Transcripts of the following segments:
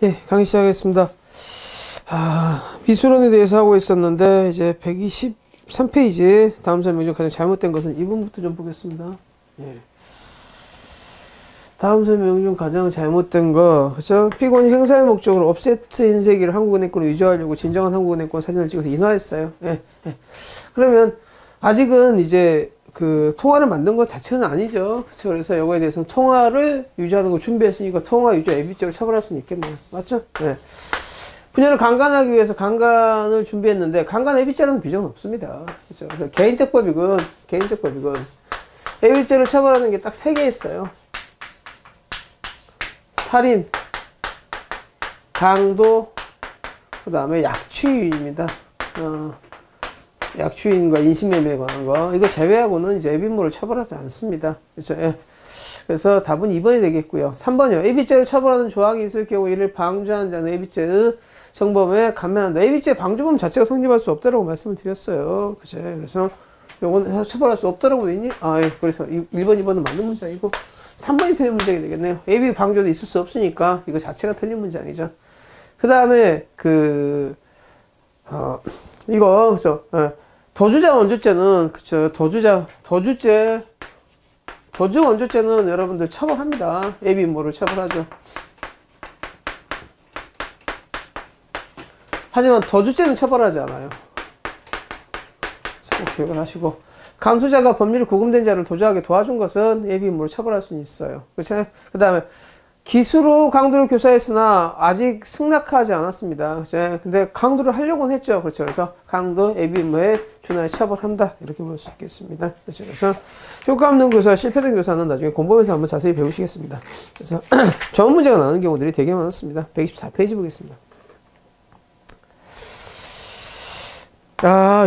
예, 강의 시작하겠습니다. 미술원에 대해서 하고 있었는데, 이제 123페이지, 다음 설명 중 가장 잘못된 것은 이 부분부터 좀 보겠습니다. 예. 다음 설명 중 가장 잘못된 거, 그죠? 피곤이 행사의 목적으로 옵세트 인쇄기를 한국은행권으로 유지하려고 진정한 한국은행권 사진을 찍어서 인화했어요. 예, 예. 그러면, 아직은 이제, 통화를 만든 것 자체는 아니죠. 그쵸? 그래서 이거에 대해서는 통화를 유지하는 걸 준비했으니까 통화 유지 예비죄로 처벌할 수는 있겠네요. 맞죠? 네. 분야를 강간하기 위해서 강간을 준비했는데, 강간 예비죄라는 규정은 없습니다. 그쵸? 그래서 개인적 법익은 예비죄를 처벌하는 게 딱 3개 있어요. 살인, 강도, 그 다음에 약취입니다. 약취인과 인신매매에 관한 거, 이거 제외하고는 이제 예비인모를 처벌하지 않습니다. 그렇죠? 예. 그래서 답은 2번이 되겠고요. 3번이요. 예비죄를 처벌하는 조항이 있을 경우 이를 방조한 자는 예비죄의 정범에 감면한다. 예비죄 방조범 자체가 성립할 수 없다라고 말씀을 드렸어요. 그죠? 그래서 요건 처벌할 수 없다라고 돼 있니? 예. 그래서 1번, 2번은 맞는 문장이고 3번이 틀린 문장이 되겠네요. 예비 방조도 있을 수 없으니까 이거 자체가 틀린 문장이죠. 그 다음에 이거, 그죠? 예. 도주자 원조죄는, 그쵸. 도주 원조죄는 여러분들 처벌합니다. 예비인모를 처벌하죠. 하지만 도주죄는 처벌하지 않아요. 꼭 기억을 하시고. 감수자가 법률이 구금된 자를 도주하게 도와준 것은 예비인모를 처벌할 수는 있어요. 그쵸? 그 다음에, 기수로 강도를 교사했으나 아직 승낙하지 않았습니다. 그죠? 근데 강도를 하려고는 했죠. 그렇죠. 그래서 강도 예비인모에 준하에 처벌한다. 이렇게 볼 수 있겠습니다. 그렇죠. 그래서 효과 없는 교사, 실패된 교사는 나중에 공범에서 한번 자세히 배우시겠습니다. 그래서 좋은 문제가 나오는 경우들이 되게 많았습니다. 124페이지 보겠습니다.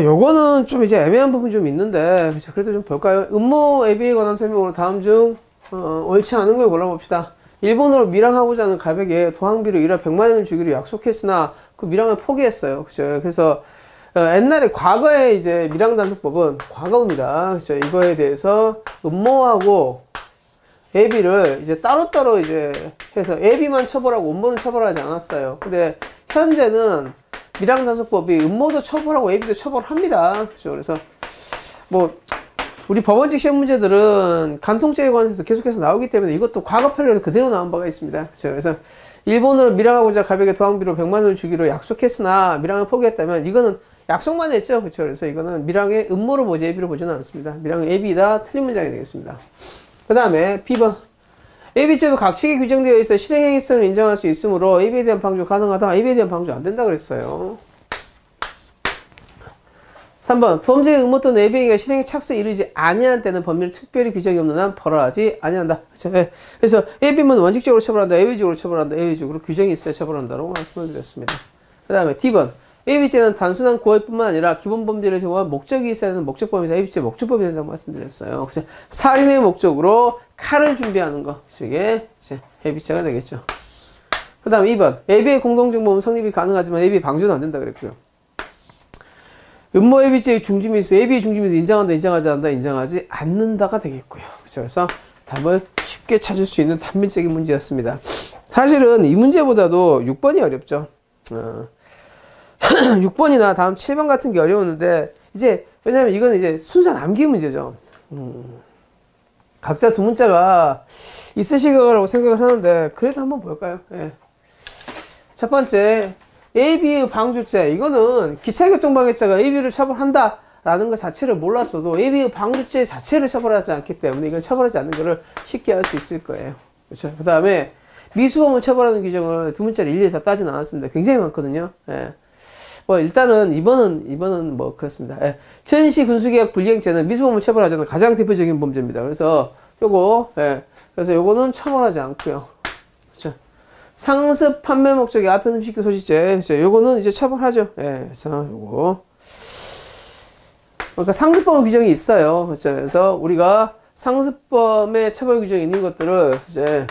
요거는 좀 이제 애매한 부분이 좀 있는데, 그렇죠. 그래도 좀 볼까요? 음모 예비에 관한 설명으로 다음 중 옳지 않은 걸 골라봅시다. 일본으로 밀항하고자 하는 가백에 도항비로 1화 100만 원을 주기로 약속했으나 그 밀항을 포기했어요. 그죠? 그래서 옛날에 과거에 이제 밀항단속법은 과거입니다. 그죠? 이거에 대해서 음모하고 예비를 이제 따로따로 이제 해서 예비만 처벌하고 음모는 처벌하지 않았어요. 근데 현재는 밀항단속법이 음모도 처벌하고 예비도 처벌합니다. 그죠? 그래서 우리 법원직 시험 문제들은 간통죄에 관해서 계속해서 나오기 때문에 이것도 과거 판례로 그대로 나온 바가 있습니다. 그렇죠? 그래서 일본으로 밀항하고자 가백에 도항비로 100만 원을 주기로 약속했으나 밀항을 포기했다면 이거는 약속만 했죠. 그렇죠? 그래서 이거는 밀항의 음모로 보지 예비로 보지는 않습니다. 밀항의 예비다. 틀린 문장이 되겠습니다. 그 다음에 B번. 예비죄도 각칙이 규정되어 있어 실행행위성을 인정할 수 있으므로 예비에 대한 방조 가능하다. 예비에 대한 방조 안 된다 그랬어요. 3번. 범죄의 음모 또는 예비행위가 실행에 착수에 이르지 아니한 때는 법률 특별히 규정이 없는 한 벌하지 아니한다. 그렇죠? 예. 그래서 예비면 원칙적으로 처벌한다. 예비적으로 처벌한다. 예비적으로 규정이 있어야 처벌한다라고 말씀을 드렸습니다. 그 다음에 D번. 예비죄는 단순한 고의뿐만 아니라 기본 범죄를 제공한 목적이 있어야 하는 목적범위다. 예비죄 목적범위 된다고 말씀드렸어요. 그렇죠? 살인의 목적으로 칼을 준비하는 거. 그렇죠? 이게 예비죄가 되겠죠. 그 다음 2번. 예비의 공동정범은 성립이 가능하지만 예비의 방조는 안 된다 그랬고요. 음모 예비죄의 중심이 있어 예비의 중심이 있어 인정한다, 인정하지 않는다, 인정하지 않는다가 되겠고요. 그렇죠? 그래서 답을 쉽게 찾을 수 있는 단밀적인 문제였습니다. 사실은 이 문제보다도 6번이 어렵죠. 6번이나 다음 7번 같은 게 어려웠는데 이제 왜냐면 이건 이제 순서 남기 문제죠. 각자 두 문자가 있으실 거라고 생각을 하는데 그래도 한번 볼까요? 예. 첫 번째. 예비의 방조죄. 이거는 기차교통방해죄가 예비를 처벌한다 라는 것 자체를 몰랐어도 예비의 방조죄 자체를 처벌하지 않기 때문에 이건 처벌하지 않는 것을 쉽게 알 수 있을 거예요. 그렇죠? 그 다음에 미수범을 처벌하는 규정을 두 문자를 일일이 다 따진 않았습니다. 굉장히 많거든요. 예. 일단은 이번은 그렇습니다. 예. 전시 군수계약 불이행죄는 미수범을 처벌하자는 가장 대표적인 범죄입니다. 그래서 그래서 요거는 처벌하지 않고요. 상습 판매 목적의 아편 음식 소지죄. 요거는 이제 처벌하죠. 예, 그래서 요거. 그러니까 상습범 규정이 있어요. 그렇죠? 그래서 우리가 상습범의 처벌 규정이 있는 것들을 이제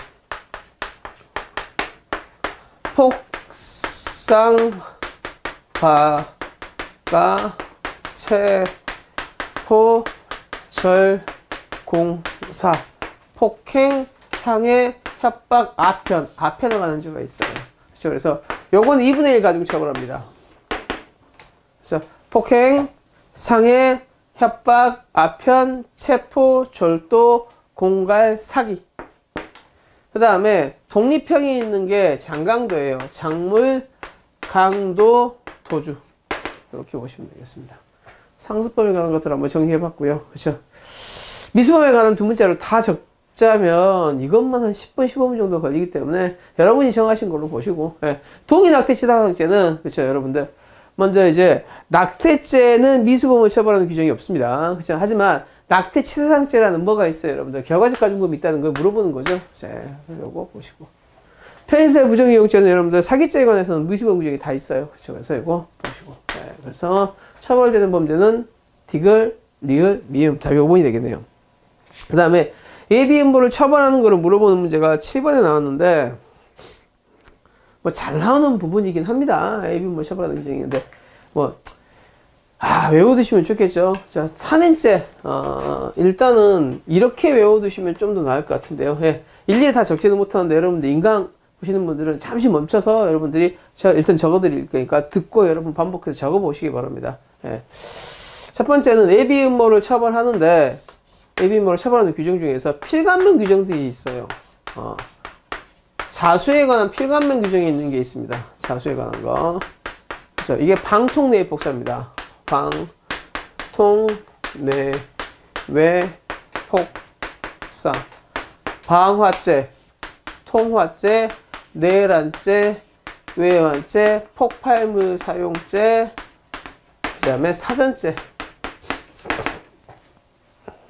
폭상 바가 체포 절공사 폭행 상해 협박 아편을 가는 죄가 있어요. 그렇죠? 그래서 요건 2분의 1 가지고 처벌합니다. 그래서 폭행, 상해, 협박, 아편, 체포, 졸도, 공갈, 사기. 그 다음에 독립형이 있는 게 장강도예요. 장물, 강도, 도주. 이렇게 보시면 되겠습니다. 상습범에 관한 것들 한번 정리해봤고요. 그렇죠? 미수범에 관한 두 문자를 다 적자면 이것만 한 10분, 15분 정도 걸리기 때문에 여러분이 정하신 걸로 보시고, 예. 동의낙태 치사상죄는, 그렇죠, 여러분들. 먼저 이제 낙태죄는 미수범을 처벌하는 규정이 없습니다. 그렇죠? 하지만 낙태 치사상죄라는 뭐가 있어요, 여러분들? 결과적 가중금이 있다는 걸 물어보는 거죠. 자, 요거 보시고. 편의시설 부정이용죄는 여러분들 사기죄에 관해서는 미수범 규정이 다 있어요. 그렇죠? 그래서 이거 보시고. 네, 그래서 처벌되는 범죄는 디귿, 리을, 미음 다 요번이 되겠네요. 그 다음에 예비음보를 처벌하는 거를 물어보는 문제가 7번에 나왔는데 뭐 잘 나오는 부분이긴 합니다. 예비음보 처벌하는 규정인데 뭐 외워두시면 좋겠죠. 자, 산행죄 일단은 이렇게 외워두시면 좀 더 나을 것 같은데요. 예, 일일이 다 적지는 못하는데 여러분들 인강 보시는 분들은 잠시 멈춰서 여러분들이 일단 적어드릴 거니까 듣고 여러분 반복해서 적어보시기 바랍니다. 예. 첫 번째는 예비음모를 처벌하는데 예비음모를 처벌하는 규정 중에서 필감명 규정들이 있어요. 자수에 관한 필감명 규정이 있는 게 있습니다. 자수에 관한 거. 그렇죠? 이게 방통내외폭사입니다. 방통내외폭사. 방화죄, 통화죄, 내란죄, 외환죄, 폭발물 사용죄, 그 다음에 사전죄.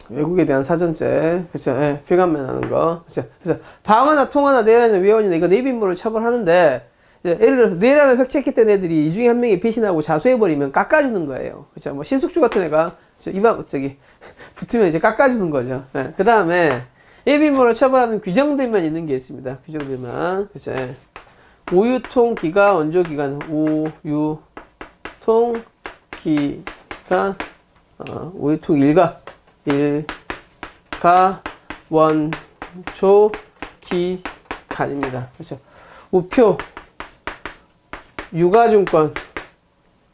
외국에 대한 사전죄. 그쵸. 예, 필감면 하는 거. 그쵸. 그래서 방화나 통화나 내란이나 외환이나 이거 내빈물을 처벌하는데, 이제 예를 들어서 내란을 획책했던 애들이 이 중에 한 명이 배신하고 자수해버리면 깎아주는 거예요. 그쵸. 뭐 신숙주 같은 애가, 붙으면 이제 깎아주는 거죠. 예, 그 다음에 예비인물을 처벌하는 규정들만 있는 게 있습니다. 규정들만. 그쵸. 오유통 기간, 원조 기간, 오유통 기간, 오유통 일가, 원조 기간입니다. 그렇죠. 우표, 유가증권.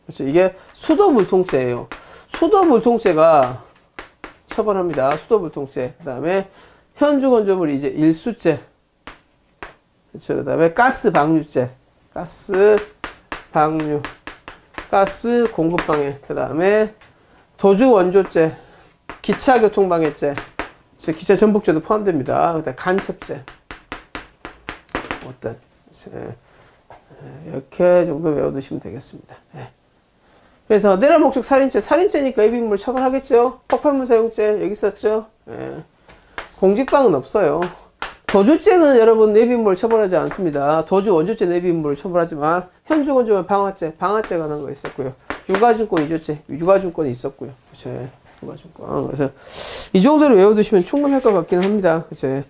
그렇죠. 이게 수도물통죄예요. 수도물통죄가 처벌합니다. 수도물통죄. 그 다음에 현주건조물 이제 일수죄. 그렇죠. 그 다음에 가스방류죄. 가스방류. 가스 공급방해. 그 다음에 도주원조죄. 기차교통방해죄. 기차 전복죄도 포함됩니다. 그 다음에 간첩죄. 어떤 이렇게 정도 외워두시면 되겠습니다. 예. 그래서 내란 목적 살인죄. 살인죄니까 예비인물 처벌하겠죠. 폭발물 사용죄 여기 있었죠. 예. 공직방은 없어요. 도주죄는 여러분 예비인물 처벌하지 않습니다. 도주 원조죄 예비인물 처벌하지만 현주건조물 방화죄 관한 거 있었고요. 유가증권 이조죄 유가증권이 있었고요. 그렇죠. 예. 유가증권. 그래서 이 정도로 외워두시면 충분할 것 같긴 합니다. 그렇죠.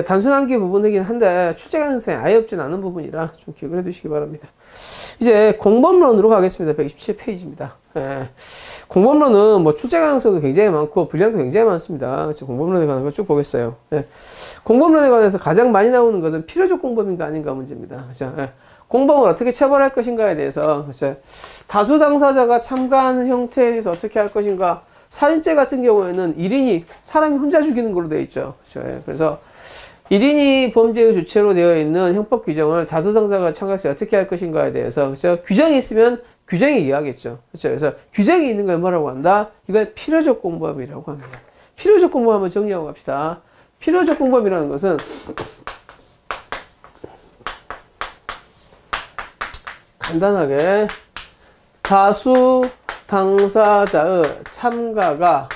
단순 암기 부분이긴 한데 출제 가능성이 아예 없진 않은 부분이라 좀 기억을 해두시기 바랍니다. 이제 공범론으로 가겠습니다. 127페이지입니다. 예. 공범론은 뭐 출제 가능성도 굉장히 많고 분량도 굉장히 많습니다. 그렇죠? 공범론에 관한 거 쭉 보겠어요. 예. 공범론에 관해서 가장 많이 나오는 것은 필요적 공범인가 아닌가 문제입니다. 그렇죠? 예. 공범을 어떻게 처벌할 것인가에 대해서 그렇죠? 다수 당사자가 참가하는 형태에서 어떻게 할 것인가. 살인죄 같은 경우에는 1인이 사람이 혼자 죽이는 걸로 되어 있죠. 그렇죠? 예. 그래서 1인이 범죄의 주체로 되어 있는 형법 규정을 다수 당사자가 참가해서 어떻게 할 것인가에 대해서 그렇죠? 규정이 있으면 규정이 이해하겠죠. 그렇죠? 그래서 규정이 있는 걸 뭐라고 한다? 이걸 필요적 공범이라고 합니다. 필요적 공범 한번 정리하고 갑시다. 필요적 공범이라는 것은 간단하게 다수 당사자의 참가가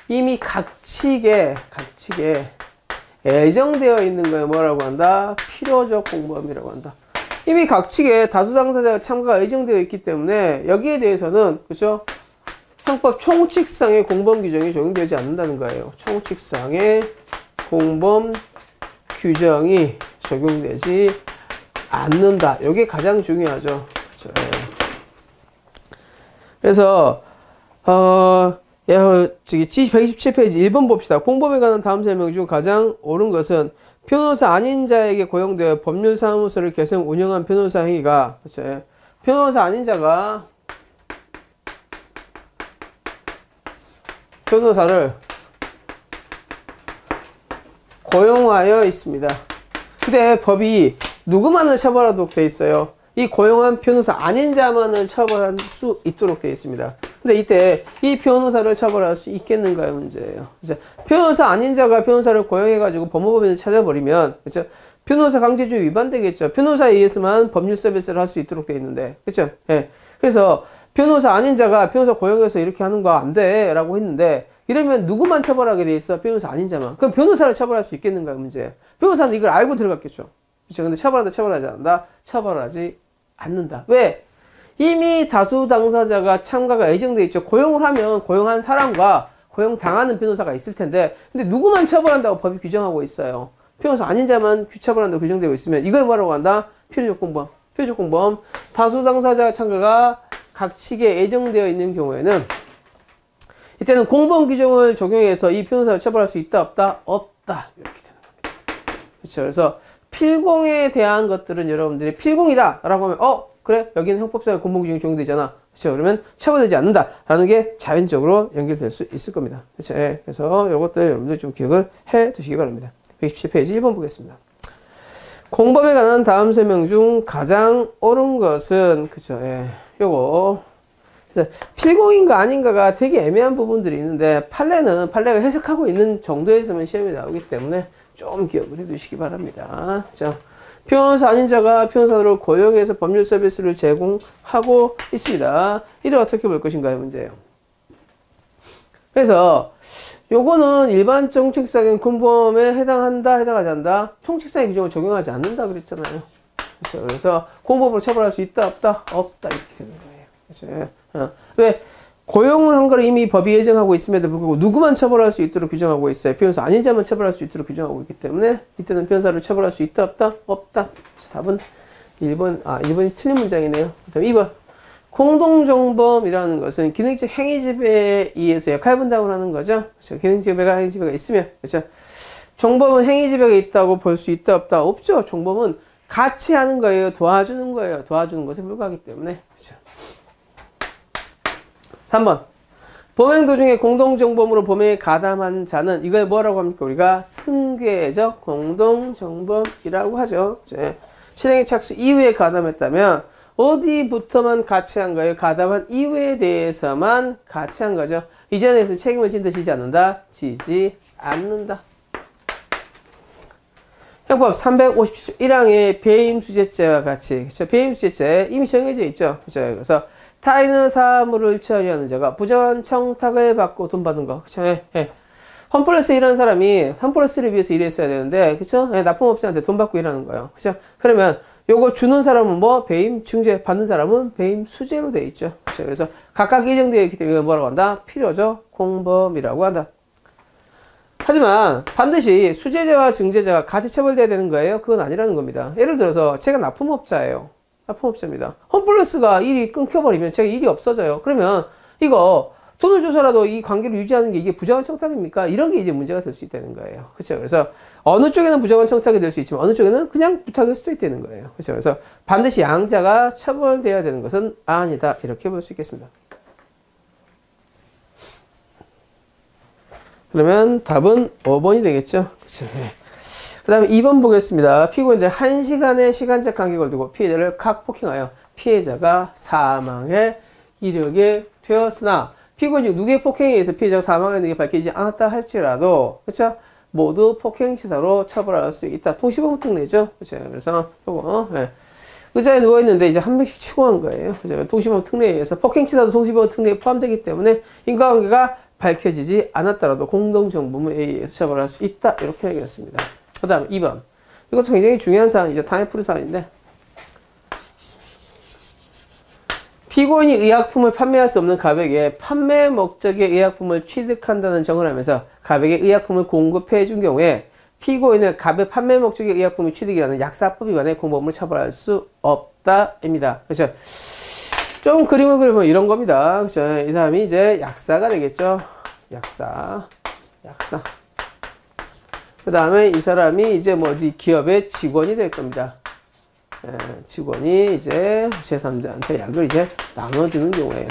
이미 각칙에 예정되어 있는 거에 뭐라고 한다? 필요적 공범이라고 한다. 이미 각칙에 다수 당사자의 참가가 예정되어 있기 때문에 여기에 대해서는 그렇죠? 형법 총칙상의 공범 규정이 적용되지 않는다는 거예요. 총칙상의 공범 규정이 적용되지 않는다. 이게 가장 중요하죠. 그렇죠? 그래서 저기 127페이지 1번 봅시다. 공범에 관한 다음 설명 중 가장 옳은 것은 변호사 아닌 자에게 고용되어 법률사무소를 계속 운영한 변호사 행위가, 그렇죠? 변호사 아닌 자가 변호사를 고용하여 있습니다. 근데 법이 누구만을 처벌하도록 되어 있어요? 이 고용한 변호사 아닌 자만을 처벌할 수 있도록 되어 있습니다. 근데 이때 이 변호사를 처벌할 수 있겠는가요? 문제예요. 그죠? 변호사 아닌 자가 변호사를 고용해가지고 법무법인을 찾아버리면, 그죠? 변호사 강제주의 위반되겠죠. 변호사에 의해서만 법률 서비스를 할 수 있도록 되어 있는데, 그죠? 예. 그래서 변호사 아닌 자가 변호사 고용해서 이렇게 하는 거 안 돼 라고 했는데, 이러면 누구만 처벌하게 돼 있어? 변호사 아닌 자만. 그럼 변호사를 처벌할 수 있겠는가요? 문제예요. 변호사는 이걸 알고 들어갔겠죠. 그렇죠? 근데 처벌한다, 처벌하지 않는다? 처벌하지 않는다. 왜? 이미 다수 당사자가 참가가 예정돼 있죠. 고용을 하면 고용한 사람과 고용당하는 변호사가 있을 텐데, 근데 누구만 처벌한다고 법이 규정하고 있어요. 변호사 아닌 자만 처벌한다고 규정되고 있으면 이걸 뭐라고 한다? 필요조건범. 필요조건범. 다수 당사자 참가가 각 측에 예정되어 있는 경우에는 이때는 공범 규정을 적용해서 이 변호사를 처벌할 수 있다, 없다? 없다. 이렇게 되는 겁니다. 그렇죠. 그래서 필공에 대한 것들은 여러분들이 필공이다 라고 하면 그래 여기는 형법상의 공범 규정이 적용되잖아. 그렇죠. 그러면 처벌되지 않는다 라는 게 자연적으로 연결될 수 있을 겁니다. 그렇죠. 예. 그래서 이것들 여러분들 좀 기억을 해 두시기 바랍니다. 127페이지 1번 보겠습니다. 공범에 관한 다음 설명 중 가장 옳은 것은, 그죠. 예. 요거. 필공인가 아닌가가 되게 애매한 부분들이 있는데, 판례가 해석하고 있는 정도에서만 시험에 나오기 때문에 좀 기억을 해 두시기 바랍니다. 자, 변호사 아닌 자가 변호사를 고용해서 법률 서비스를 제공하고 있습니다. 이를 어떻게 볼 것인가요? 문제예요. 그래서 요거는 일반 총칙상의 공범에 해당한다, 해당하지 않는다? 총칙상의 규정을 적용하지 않는다 그랬잖아요. 그렇죠? 그래서 공범으로 처벌할 수 있다, 없다? 없다 이렇게 되는 거예요. 그렇죠? 왜? 고용을 한 거를 이미 법이 예정하고 있음에도 불구하고 누구만 처벌할 수 있도록 규정하고 있어요. 변호사 아닌 자만 처벌할 수 있도록 규정하고 있기 때문에 이때는 변호사를 처벌할 수 있다, 없다? 없다. 답은 1번이 틀린 문장이네요. 그 다음에 2번. 공동정범이라는 것은 기능적 행위지배에 의해서 역할분담을 하는 거죠. 그렇죠? 기능지배가 행위지배가 있으면, 그렇죠? 정범은 행위지배가 있다고 볼 수 있다, 없다? 없죠. 정범은 같이 하는 거예요. 도와주는 거예요. 도와주는 것에 불과하기 때문에. 그렇죠? 3번. 범행 도중에 공동정범으로 범행에 가담한 자는 이걸 뭐라고 합니까? 우리가 승계적 공동정범이라고 하죠. 실행의 착수 이후에 가담했다면 어디부터만 같이 한 거예요? 가담한 이후에 대해서만 같이 한 거죠. 이전에서 책임을 진다, 지지 않는다? 지지 않는다. 형법 357조 1항의 배임수재죄와 같이, 그렇죠? 배임수재죄 이미 정해져 있죠. 그렇죠? 그래서 타인의 사물을 처리하는 자가 부정한 청탁을 받고 돈 받는 거. 그쵸? 예. 홈플러스 일하는 사람이 홈플러스를 위해서 일했어야 되는데, 그쵸? 예, 납품업자한테 돈 받고 일하는 거예요. 그쵸? 그러면 요거 주는 사람은 뭐? 배임 중재, 받는 사람은 배임 수재로 되어 있죠. 그쵸? 그래서 각각 예정되어 있기 때문에 뭐라고 한다? 필요적 공범이라고 한다. 하지만 반드시 수재자와 중재자가 같이 처벌돼야 되는 거예요? 그건 아니라는 겁니다. 예를 들어서 제가 납품업자예요. 납품업자입니다. 홈플러스가 일이 끊겨버리면 제가 일이 없어져요. 그러면 이거 돈을 줘서라도 이 관계를 유지하는 게 이게 부정한 청탁입니까? 이런 게 이제 문제가 될 수 있다는 거예요. 그렇죠? 그래서 어느 쪽에는 부정한 청탁이 될 수 있지만 어느 쪽에는 그냥 부탁일 수도 있다는 거예요. 그렇죠? 그래서 반드시 양자가 처벌돼야 되는 것은 아니다. 이렇게 볼 수 있겠습니다. 그러면 답은 5번이 되겠죠. 그렇죠? 그 다음에 2번 보겠습니다. 피고인들 1시간의 시간적 간격을 두고 피해자를 각폭행하여 피해자가 사망에 이르게 되었으나 피고인이 누구의 폭행에 의해서 피해자가 사망했는 게 밝히지 않았다 할지라도, 그렇죠? 모두 폭행치사로 처벌할 수 있다. 동시범 특례죠. 그렇죠? 그래서 요거 의자에 누워 있는데 이제 한 명씩 치고 한 거예요. 그렇죠? 동시범 특례에 의해서 폭행치사도 동시범 특례에 포함되기 때문에 인과관계가 밝혀지지 않았더라도 공동정범에 의해서 처벌할 수 있다. 이렇게 하겠습니다. 그 다음 2번. 이것도 굉장히 중요한 사안이죠. 다음에 풀이 사안인데. 피고인이 의약품을 판매할 수 없는 가백에 판매 목적의 의약품을 취득한다는 정을 하면서 가백에 의약품을 공급해 준 경우에 피고인은 가백 판매 목적의 의약품을 취득이라는 약사법 위반의 공범을 처벌할 수 없다입니다. 그렇죠? 좀 그림을 그리면 이런 겁니다. 그렇죠? 이 사람이 이제 약사가 되겠죠. 약사. 그 다음에 이 사람이 이제 뭐 어디 기업의 직원이 될 겁니다. 직원이 이제 제3자한테 약을 이제 나눠주는 경우예요.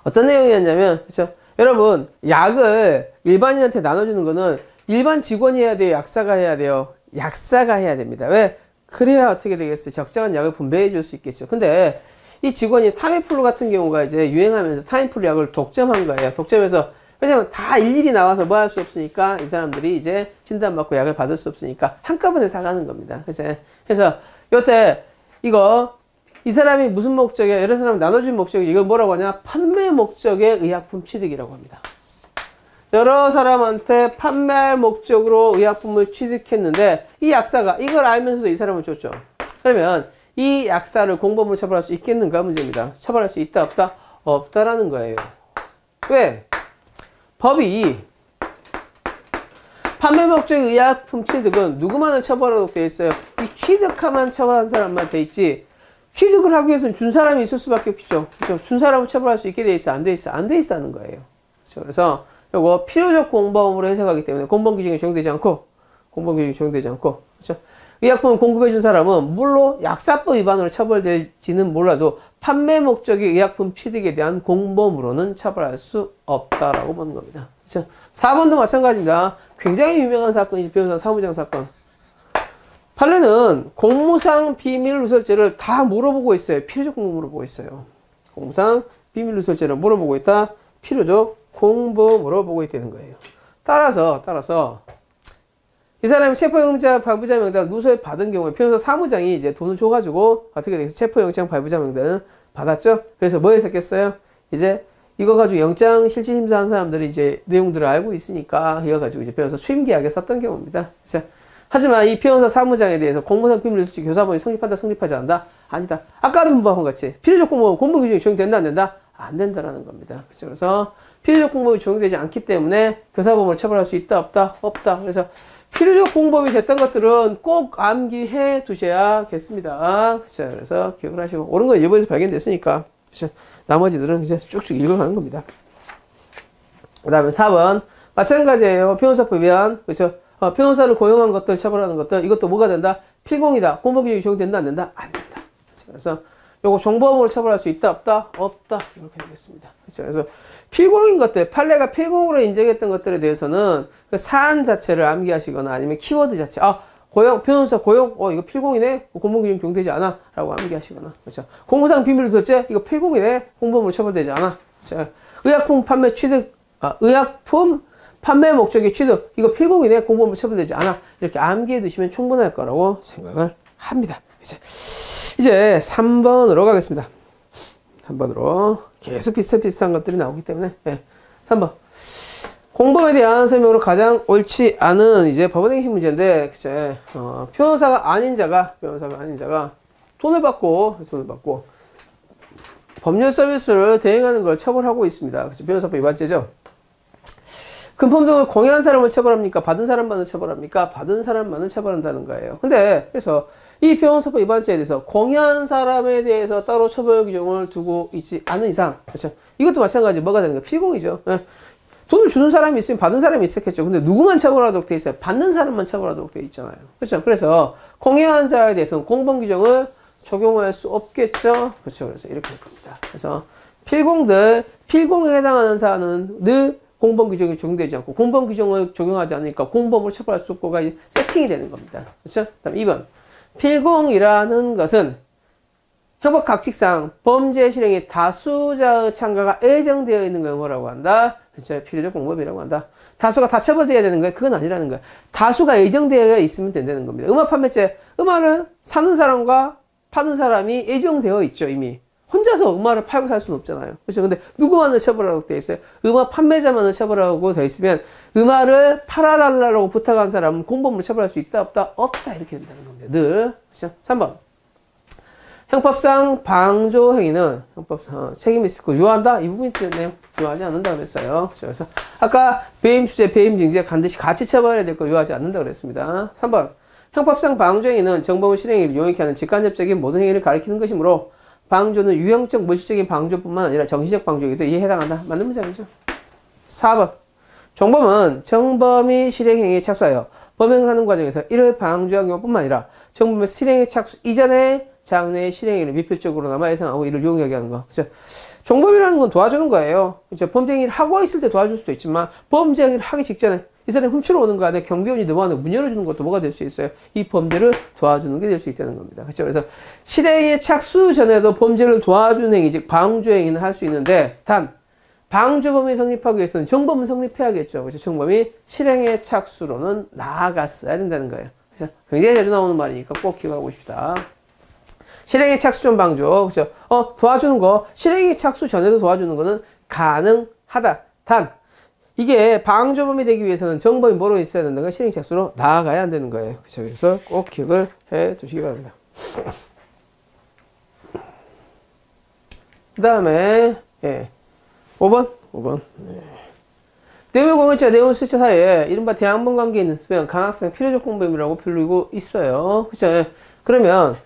어떤 내용이었냐면, 그렇죠? 여러분, 약을 일반인한테 나눠주는 거는 일반 직원이 해야 돼요? 약사가 해야 돼요? 약사가 해야 됩니다. 왜? 그래야 어떻게 되겠어요? 적정한 약을 분배해 줄 수 있겠죠. 근데 이 직원이 타미플루 같은 경우가 이제 유행하면서 타미플루 약을 독점한 거예요. 독점해서, 왜냐면 다 일일이 나와서 뭐 할 수 없으니까 이 사람들이 이제 진단받고 약을 받을 수 없으니까 한꺼번에 사가는 겁니다. 그죠? 그래서 요때 이거 이 사람이 무슨 목적이야? 여러 사람 나눠준 목적이 이걸 뭐라고 하냐? 판매 목적의 의약품 취득이라고 합니다. 여러 사람한테 판매 목적으로 의약품을 취득했는데 이 약사가 이걸 알면서도 이 사람을 줬죠. 그러면 이 약사를 공범으로 처벌할 수 있겠는가 문제입니다. 처벌할 수 있다 없다? 없다라는 거예요. 왜? 법이 판매 목적의 의약품 취득은 누구만을 처벌하도록 되어 있어요? 이 취득하만 처벌한 사람만 돼 있지. 취득을 하기 위해서는 준 사람이 있을 수밖에 없죠. 그렇죠? 준 사람을 처벌할 수 있게 돼 있어? 안 돼 있어? 안 돼 있다는 거예요. 그렇죠? 그래서 요거 필요적 공범으로 해석하기 때문에 공범 규정이 적용되지 않고, 그렇죠? 의약품을 공급해 준 사람은 물론 약사법 위반으로 처벌될지는 몰라도 판매 목적의 의약품 취득에 대한 공범으로는 처벌할 수 없다라고 보는 겁니다. 그렇죠? 4번도 마찬가지입니다. 굉장히 유명한 사건이지, 변호사 사무장 사건. 판례는 공무상 비밀 누설죄를 다 물어보고 있어요. 필요적 공범 물어보고 있어요. 공무상 비밀 누설죄를 물어보고 있다. 필요적 공범 물어보고 있다는 거예요. 따라서 이 사람이 체포영장 발부자 명단 누설 받은 경우에 변호사 사무장이 이제 돈을 줘가지고 어떻게 되겠어요? 체포영장 발부자 명단을 받았죠. 그래서 뭐 했었겠어요? 이제 이거 가지고 영장 실질 심사한 사람들이 이제 내용들을 알고 있으니까 이거 가지고 이제 변호사 수임 계약에 썼던 경우입니다. 그렇죠? 하지만 이 변호사 사무장에 대해서 공무상 비밀 누설죄 교사범이 성립한다, 성립하지 않는다? 아니다. 아까도 분부한 같이 필요적 공범은 공범 규정이 적용된다, 안 된다? 안 된다라는 겁니다. 그렇죠? 그래서 필요적 공범이 적용되지 않기 때문에 교사범을 처벌할 수 있다, 없다? 없다. 그래서 필요적 공범이 됐던 것들은 꼭 암기해 두셔야겠습니다. 그렇죠? 그래서 기억을 하시고, 옳은 건 일본에서 발견됐으니까, 그렇죠? 나머지들은 이제 쭉쭉 읽어가는 겁니다. 그 다음에 4번. 마찬가지예요. 변호사법 위반. 그렇죠? 변호사를 고용한 것들, 처벌하는 것들, 이것도 뭐가 된다? 필공이다. 공범 규정이 적용된다, 안 된다? 안 된다. 그렇죠? 그래서 요거 정보범으로 처벌할 수 있다, 없다? 없다. 이렇게 되겠습니다. 그렇죠? 그래서 필공인 것들, 판례가 필공으로 인정했던 것들에 대해서는 그 사안 자체를 암기하시거나 아니면 키워드 자체, 고용, 변호사 고용, 이거 필공이네? 공범 규정 적용되지 않아? 라고 암기하시거나, 그렇죠? 공무상 비밀 누설죄, 이거 필공이네? 공범으로 처벌되지 않아? 그렇죠? 의약품 판매 취득, 의약품 판매 목적의 취득, 이거 필공이네? 공범으로 처벌되지 않아? 이렇게 암기해 두시면 충분할 거라고 생각을 합니다. 이제 3번으로 가겠습니다. 3번으로 계속 비슷한 것들이 나오기 때문에 3번 공범에 대한 설명으로 가장 옳지 않은 이제 법원행식 문제인데, 그쵸? 변호사가 아닌 자가 돈을 받고 법률 서비스를 대행하는 걸 처벌하고 있습니다. 그쵸? 변호사법 위반죄죠. 금품 등을 공유한 사람을 처벌합니까? 받은 사람만을 처벌합니까? 받은 사람만을 처벌한다는 거예요. 근데 그래서 이 변호사법 위반죄에 대해서 공유한 사람에 대해서 따로 처벌 규정을 두고 있지 않은 이상, 그렇죠? 이것도 마찬가지 뭐가 되는 거예요? 필공이죠. 돈을 주는 사람이 있으면 받은 사람이 있었겠죠. 근데 누구만 처벌하도록 돼 있어요? 받는 사람만 처벌하도록 돼 있잖아요. 그렇죠? 그래서 공유한 자에 대해서는 공범 규정을 적용할 수 없겠죠. 그렇죠? 그래서 이렇게 될 겁니다. 그래서 필공에 해당하는 사안은 늘 공범 규정이 적용되지 않고 공범 규정을 적용하지 않으니까 공범으로 처벌할 수 없고가 세팅이 되는 겁니다. 그렇죠? 다음 2번. 필공이라는 것은 형법각칙상 범죄 실행에 다수자의 참가가 예정되어 있는 걸 뭐라고 한다? 그렇죠? 필요적 공범이라고 한다. 다수가 다 처벌되어야 되는 거예요? 그건 아니라는 거예요. 다수가 예정되어 있으면 된다는 겁니다. 음악 판매죄, 음악을 사는 사람과 파는 사람이 예정되어 있죠, 이미. 혼자서 음악을 팔고 살 수는 없잖아요. 그렇죠? 근데 누구만을 처벌하고 되어 있어요? 음악 판매자만을 처벌하고 되어 있으면 음악을 팔아달라고 부탁한 사람은 공범으로 처벌할 수 있다, 없다? 없다. 이렇게 된다는 겁니다. 늘. 그렇죠? 3번. 형법상 방조 행위는 형법상 책임이 있을 거 유효한다? 이 부분이 틀렸네요. 유효하지 않는다 그랬어요. 그래서 아까 배임 주제, 배임 징제 반드시 같이 처벌해야 될 거 유효하지 않는다 그랬습니다. 3번. 형법상 방조 행위는 정범의 실행을 용익히 하는 직간접적인 모든 행위를 가리키는 것이므로 방조는 유형적 물질적인 방조뿐만 아니라 정신적 방조에도 이에 해당한다. 맞는 문장이죠. 4번. 종범은 정범이 실행행위에 착수하여 범행하는 과정에서 이를 방조한 경우뿐만 아니라 정범의 실행에 착수 이전에 장래의 실행행위를 미필적으로나마 예상하고 이를 용이하게 하는 거. 그죠? 종범이라는 건 도와주는 거예요. 그죠? 범죄 행위를 하고 있을 때 도와줄 수도 있지만 범죄 행위를 하기 직전에 이 사람이 훔치러 오는 거 안에 경비원이 넘어가는 문 열어주는 것도 뭐가 될 수 있어요? 이 범죄를 도와주는 게 될 수 있다는 겁니다. 그렇죠? 그래서 실행에 착수 전에도 범죄를 도와주는 행위, 즉 방조 행위는 할 수 있는데 단 방조범이 성립하기 위해서는 정범은 성립해야겠죠. 그렇죠? 정범이 실행에 착수로는 나아갔어야 된다는 거예요. 그래서 굉장히 자주 나오는 말이니까 꼭 기억하고 싶다. 실행에 착수 전 방조, 그렇죠? 도와주는 거, 실행에 착수 전에도 도와주는 거는 가능하다. 단 이게 방조범이 되기 위해서는 정범이 뭐로 있어야 된다는 건 실행 착수로 나아가야 한다는 거예요. 그렇죠? 그래서 꼭 기억을 해 두시기 바랍니다. 그 다음에 5번. 내용공유자, 내용수차 사이에 이른바 대항본 관계에 있는 습관, 강학생 필요적 공범이라고 불리고 있어요. 그죠? 그러면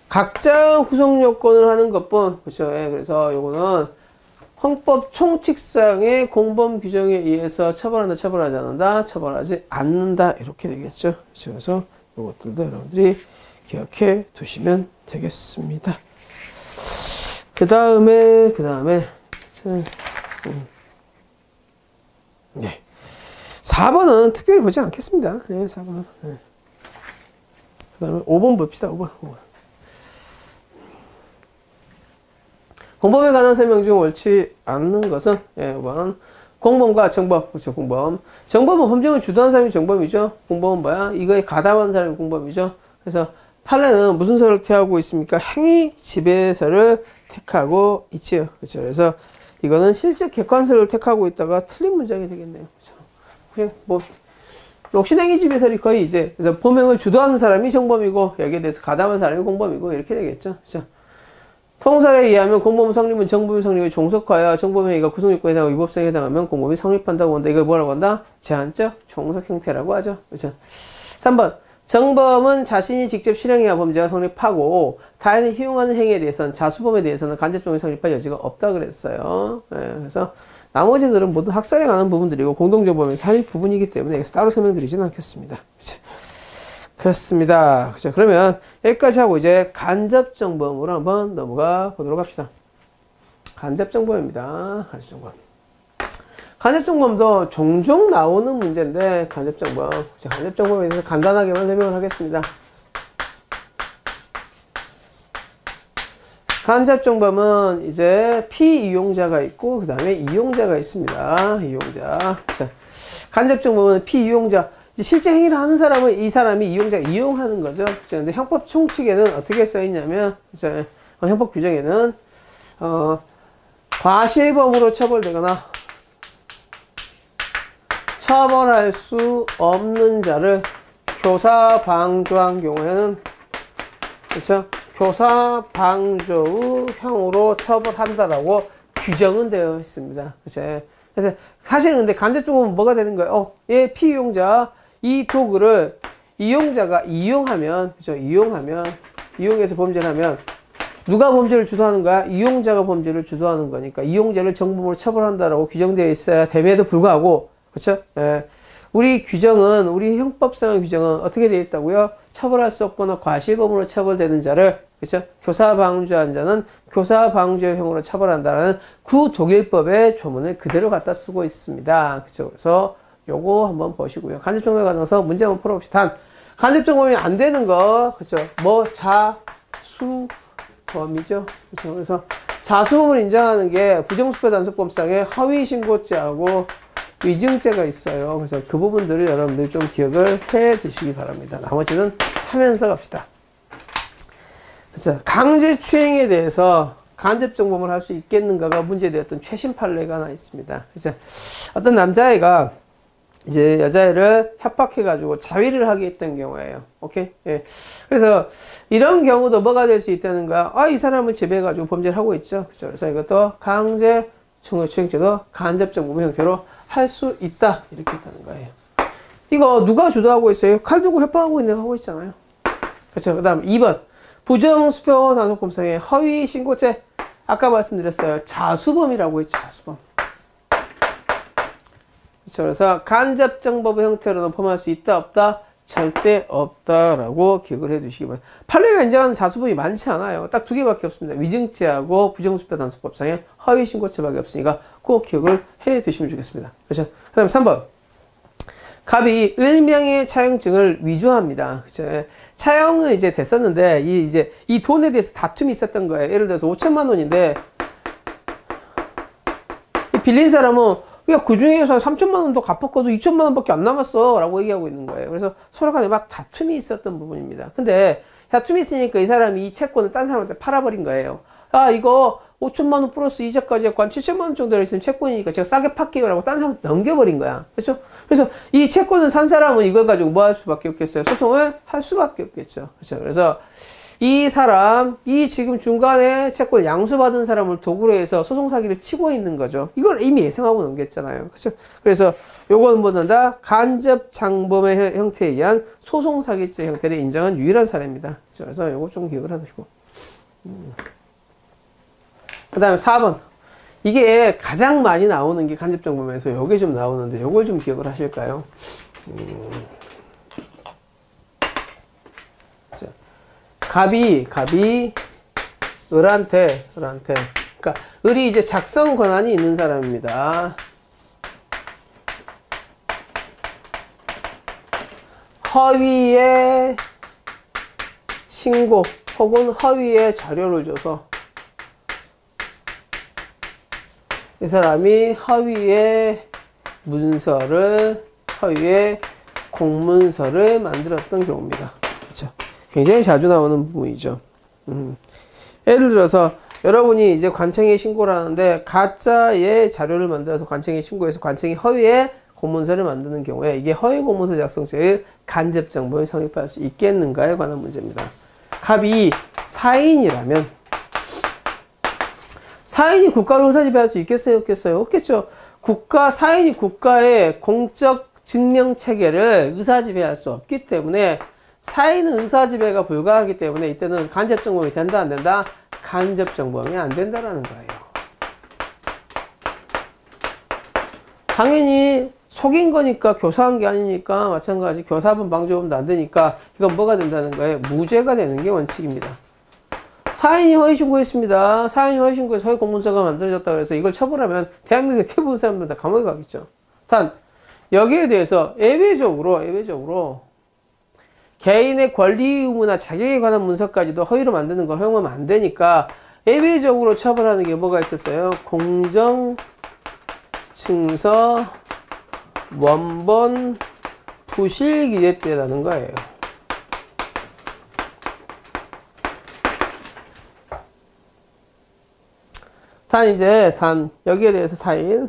각자 구성 요건을 하는 것뿐, 그죠? 그래서 요거는 헌법 총칙상의 공범 규정에 의해서 처벌한다, 처벌하지 않는다, 처벌하지 않는다, 이렇게 되겠죠. 그죠? 그래서 요것들도 여러분들이 기억해 두시면 되겠습니다. 그 다음에 네. 4번은 특별히 보지 않겠습니다. 네, 4번은. 네. 그 다음에 5번 봅시다. 5번. 공범에 관한 설명 중 옳지 않는 것은 5번. 공범과 정범. 그렇죠. 공범. 정범은 범죄를 주도한 사람이 정범이죠. 공범은 뭐야? 이거에 가담한 사람이 공범이죠. 그래서 판례는 무슨 설을 택하고 있습니까? 행위 지배설을 택하고 있지요. 그렇죠. 그래서 이거는 실적 객관설을 택하고 있다가 틀린 문장이 되겠네요. 그렇죠. 그냥 역시 행위 지배설이 거의 이제 그래서 범행을 주도하는 사람이 정범이고 여기에 대해서 가담한 사람이 공범이고 이렇게 되겠죠. 그렇죠. 통설에 의하면 공범 성립은 정범이 성립에 종속하여 정범 행위가 구성요건에 해당하고 위법성에 해당하면 공범이 성립한다고 한다. 이걸 뭐라고 한다? 제한적 종속 형태라고 하죠. 그렇죠. 3번. 정범은 자신이 직접 실행해야 범죄가 성립하고 타인을 희용하는 행위에 대해서는 자수범에 대해서는 간접적으로 성립할 여지가 없다 그랬어요. 그래서 나머지들은 모두 학살에 관한 부분들이고 공동정범의 살인 부분이기 때문에 여기서 따로 설명드리지는 않겠습니다. 그렇죠. 그렇습니다. 그렇죠. 그러면 여기까지 하고 이제 간접정범으로 한번 넘어가 보도록 합시다. 간접정범입니다. 간접정범. 간접정범도 종종 나오는 문제인데 간접정범. 간접정범에 대해서 간단하게만 설명을 하겠습니다. 간접정범은 이제 피이용자가 있고 그 다음에 이용자가 있습니다. 이용자. 자, 간접정범은 피이용자. 실제 행위를 하는 사람은 이 사람이 이용자가 이용하는 거죠. 그런데 형법 총칙에는 어떻게 써 있냐면 형법 규정에는 과실범으로 처벌되거나 처벌할 수 없는 자를 교사 방조한 경우에는 그렇죠? 교사 방조의 형으로 처벌한다라고 규정은 되어 있습니다. 그렇죠? 그래서 사실은 근데 간접적으로 뭐가 되는 거예요? 얘 피이용자 이 도구를 이용자가 이용하면 그렇죠? 이용해서 범죄를 하면 누가 범죄를 주도하는 거야? 이용자가 범죄를 주도하는 거니까 이용자를 정범으로 처벌한다라고 규정되어 있어야 됨에도 불구하고 그렇죠? 우리 규정은 우리 형법상의 규정은 어떻게 되어 있다고요? 처벌할 수 없거나 과실범으로 처벌되는 자를 그렇죠? 교사 방조한 자는 교사 방조형으로 처벌한다라는 구독일법의 조문을 그대로 갖다 쓰고 있습니다. 그렇죠? 그래서 요거 한번 보시고요. 간접정범에 관해서 문제 한번 풀어봅시다. 단 간접정범이 안 되는 거 그렇죠? 자수범이죠. 그렇죠? 그래서 자수범을 인정하는 게 부정수표단속법상의 허위신고죄하고 위증죄가 있어요. 그래서 그 부분들을 여러분들이 좀 기억을 해 두시기 바랍니다. 나머지는 하면서 갑시다. 그래서 강제추행에 대해서 간접정범을 할 수 있겠는가가 문제되었던 최신 판례가 하나 있습니다. 그래서 어떤 남자애가 이제 여자애를 협박해가지고 자위를 하게 했던 경우예요. 오케이? 예. 그래서 이런 경우도 뭐가 될 수 있다는 거야? 이 사람을 지배해가지고 범죄를 하고 있죠. 그죠? 그래서 이것도 강제추행죄도 간접정범 형태로 할 수 있다. 이렇게 있다는 거예요. 이거 누가 주도하고 있어요? 칼 들고 협박하고 있는 거 하고 있잖아요. 그렇죠. 그 다음 2번. 부정수표 단속범상의 허위 신고죄. 아까 말씀드렸어요. 자수범이라고 했죠. 자수범. 그렇죠? 그래서 간접정범의 형태로는 포함할 수 있다 없다? 절대 없다라고 기억을 해 두시기 바랍니다. 판례가 인정하는 자수법이 많지 않아요. 딱 두 개밖에 없습니다. 위증죄하고 부정수표단속법상의 허위신고죄밖에 없으니까 꼭 기억을 해 두시면 좋겠습니다. 그렇죠? 그 다음 3번. 갑이 을명의 차용증을 위조합니다. 그렇죠? 차용은 이제 됐었는데 이 돈에 대해서 다툼이 있었던 거예요. 예를 들어서 5천만 원인데 빌린 사람은 야, 그 중에서 3천만 원도 갚았거든 2천만 원밖에 안 남았어 라고 얘기하고 있는 거예요. 그래서 서로 간에 막 다툼이 있었던 부분입니다. 근데 다툼이 있으니까 이 사람이 이 채권을 딴 사람한테 팔아버린 거예요. 아, 이거 5천만 원 플러스 이자까지 해서 한 7천만 원 정도 되는 채권이니까 제가 싸게 팔게요 라고 딴 사람한테 넘겨버린 거야. 그렇죠? 그래서 이 채권을 산 사람은 이걸 가지고 뭐 할 수밖에 없겠어요? 소송을 할 수밖에 없겠죠. 그렇죠? 그래서 이 사람, 이 지금 중간에 채권을 양수받은 사람을 도구로 해서 소송 사기를 치고 있는 거죠. 이걸 이미 예상하고 넘겼잖아요. 그렇죠? 그래서 요거는 뭐다? 간접 장범의 형태에 의한 소송 사기죄 형태를 인정한 유일한 사례입니다. 그렇죠? 그래서 요거 좀 기억을 하시고. 그 다음에 4번. 이게 가장 많이 나오는 게 간접 장범에서 요게 좀 나오는데 요걸 좀 기억을 하실까요? 갑이 을한테 그러니까 을이 이제 작성 권한이 있는 사람입니다. 허위의 신고 혹은 허위의 자료를 줘서 이 사람이 허위의 문서를 허위의 공문서를 만들었던 경우입니다. 그렇죠? 굉장히 자주 나오는 부분이죠. 예를 들어서 여러분이 이제 관청에 신고를 하는데 가짜의 자료를 만들어서 관청에 신고해서 관청이 허위의 공문서를 만드는 경우에 이게 허위 공문서 작성죄의 간접정범이 성립할 수 있겠는가에 관한 문제입니다. 갑이 사인이라면 사인이 국가를 의사지배할 수 있겠어요? 없겠어요? 없겠죠. 사인이 국가의 공적 증명 체계를 의사지배할 수 없기 때문에 사인은 의사지배가 불가하기 때문에 이때는 간접정범이 된다 안 된다? 간접정범이 안 된다라는 거예요. 당연히 속인 거니까 교사한 게 아니니까 마찬가지 교사분 방조범도 안 되니까 이건 뭐가 된다는 거예요? 무죄가 되는 게 원칙입니다. 사인이 허위신고했습니다. 사인이 허위신고해서 허위공문서가 만들어졌다 그래서 이걸 처벌하면 대한민국의 대부분 사람들 다 감옥에 가겠죠. 단 여기에 대해서 예외적으로 개인의 권리 의무나 자격에 관한 문서까지도 허위로 만드는 거 허용하면 안 되니까 예외적으로 처벌하는 게 뭐가 있었어요? 공정 증서 원본 부실 기재죄라는 거예요. 단 여기에 대해서 사인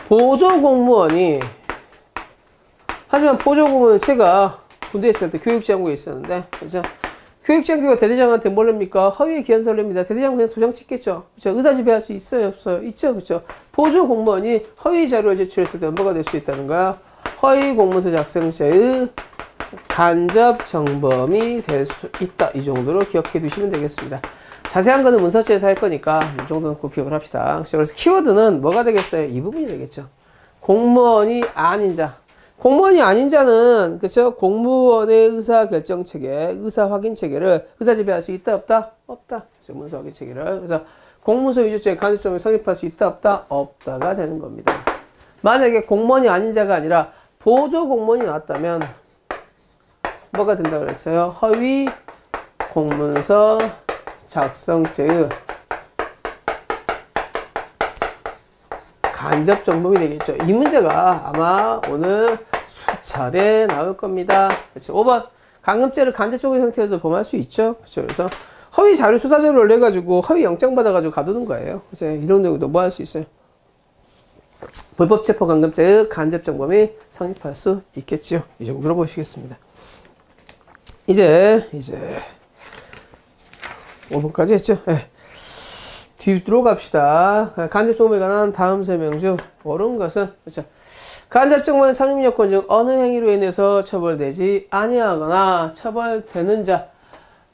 보조 공무원이 하지만 보조공무원은 제가 군대에 있을 때 교육장구에 있었는데, 그죠? 교육장구가 대대장한테 뭘 냅니까? 허위의 기한서를 냅니다. 대대장 그냥 도장 찍겠죠? 그죠? 의사지배할 수 있어요? 없어요? 있죠? 그죠? 보조공무원이 허위 자료를 제출했을 때 뭐가 될 수 있다는 거야? 허위 공문서 작성죄의 간접 정범이 될 수 있다. 이 정도로 기억해 두시면 되겠습니다. 자세한 거는 문서체에서 할 거니까 이 정도는 꼭 기억을 합시다. 그래서 키워드는 뭐가 되겠어요? 이 부분이 되겠죠. 공무원이 아닌 자. 공무원이 아닌 자는, 그쵸? 공무원의 의사결정 체계, 의사확인 체계를 의사지배할 수 있다, 없다? 없다. 그쵸? 문서 확인 체계를. 그래서 공문서 위조죄 간접정범이 성립할 수 있다, 없다? 없다가 되는 겁니다. 만약에 공무원이 아닌 자가 아니라 보조 공무원이 나왔다면 뭐가 된다고 그랬어요? 허위 공문서 작성죄의 간접정범이 되겠죠. 이 문제가 아마 오늘 수차례 나올 겁니다. 그렇죠. 5번 감금죄를 간접적인 형태로도 범할 수 있죠. 그렇죠. 그래서 허위 자료 수사 자료를 내가지고 허위 영장 받아가지고 가두는 거예요. 그래서 이런 경우도 뭐 할 수 있어요? 불법 체포 감금죄의 간접정범이 성립할 수 있겠죠. 이 정도로 보시겠습니다. 이제 5번까지 했죠. 네. 뒤로 갑시다. 간접정범에 관한 다음 설명 중 옳은 것은, 그렇죠. 간접정범의 성립요건 중 어느 행위로 인해서 처벌되지 아니하거나 처벌되는 자.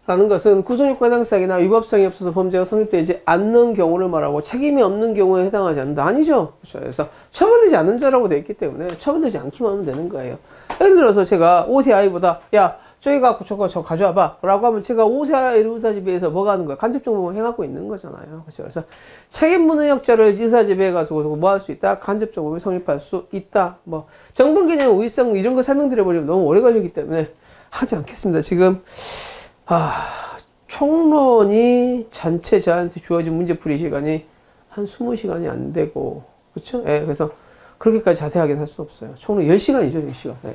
라는 것은 구속요건 해당사항이나 위법성이 없어서 범죄가 성립되지 않는 경우를 말하고 책임이 없는 경우에 해당하지 않는다. 아니죠. 그렇죠. 그래서 처벌되지 않는 자라고 되어 있기 때문에 처벌되지 않기만 하면 되는 거예요. 예를 들어서 제가 5세 아이보다 야 저기 갖고 저거 가져와봐 라고 하면 제가 5세 아이를 의사지배해서 뭐가 하는 거야? 간접정보를 행하고 있는 거잖아요. 그렇죠. 그래서 책임무능력자를 의사지배해 가지고 뭐 할 수 있다? 간접정보를 성립할 수 있다. 뭐 정분 개념, 우위성 이런 거 설명드려버리면 너무 오래 걸리기 때문에 하지 않겠습니다. 지금 총론이 전체 저한테 주어진 문제풀이 시간이 한 20시간이 안 되고, 그쵸? 예, 그래서 그렇게까지 자세하게 할 수 없어요. 총론 10시간이죠, 10시간. 예.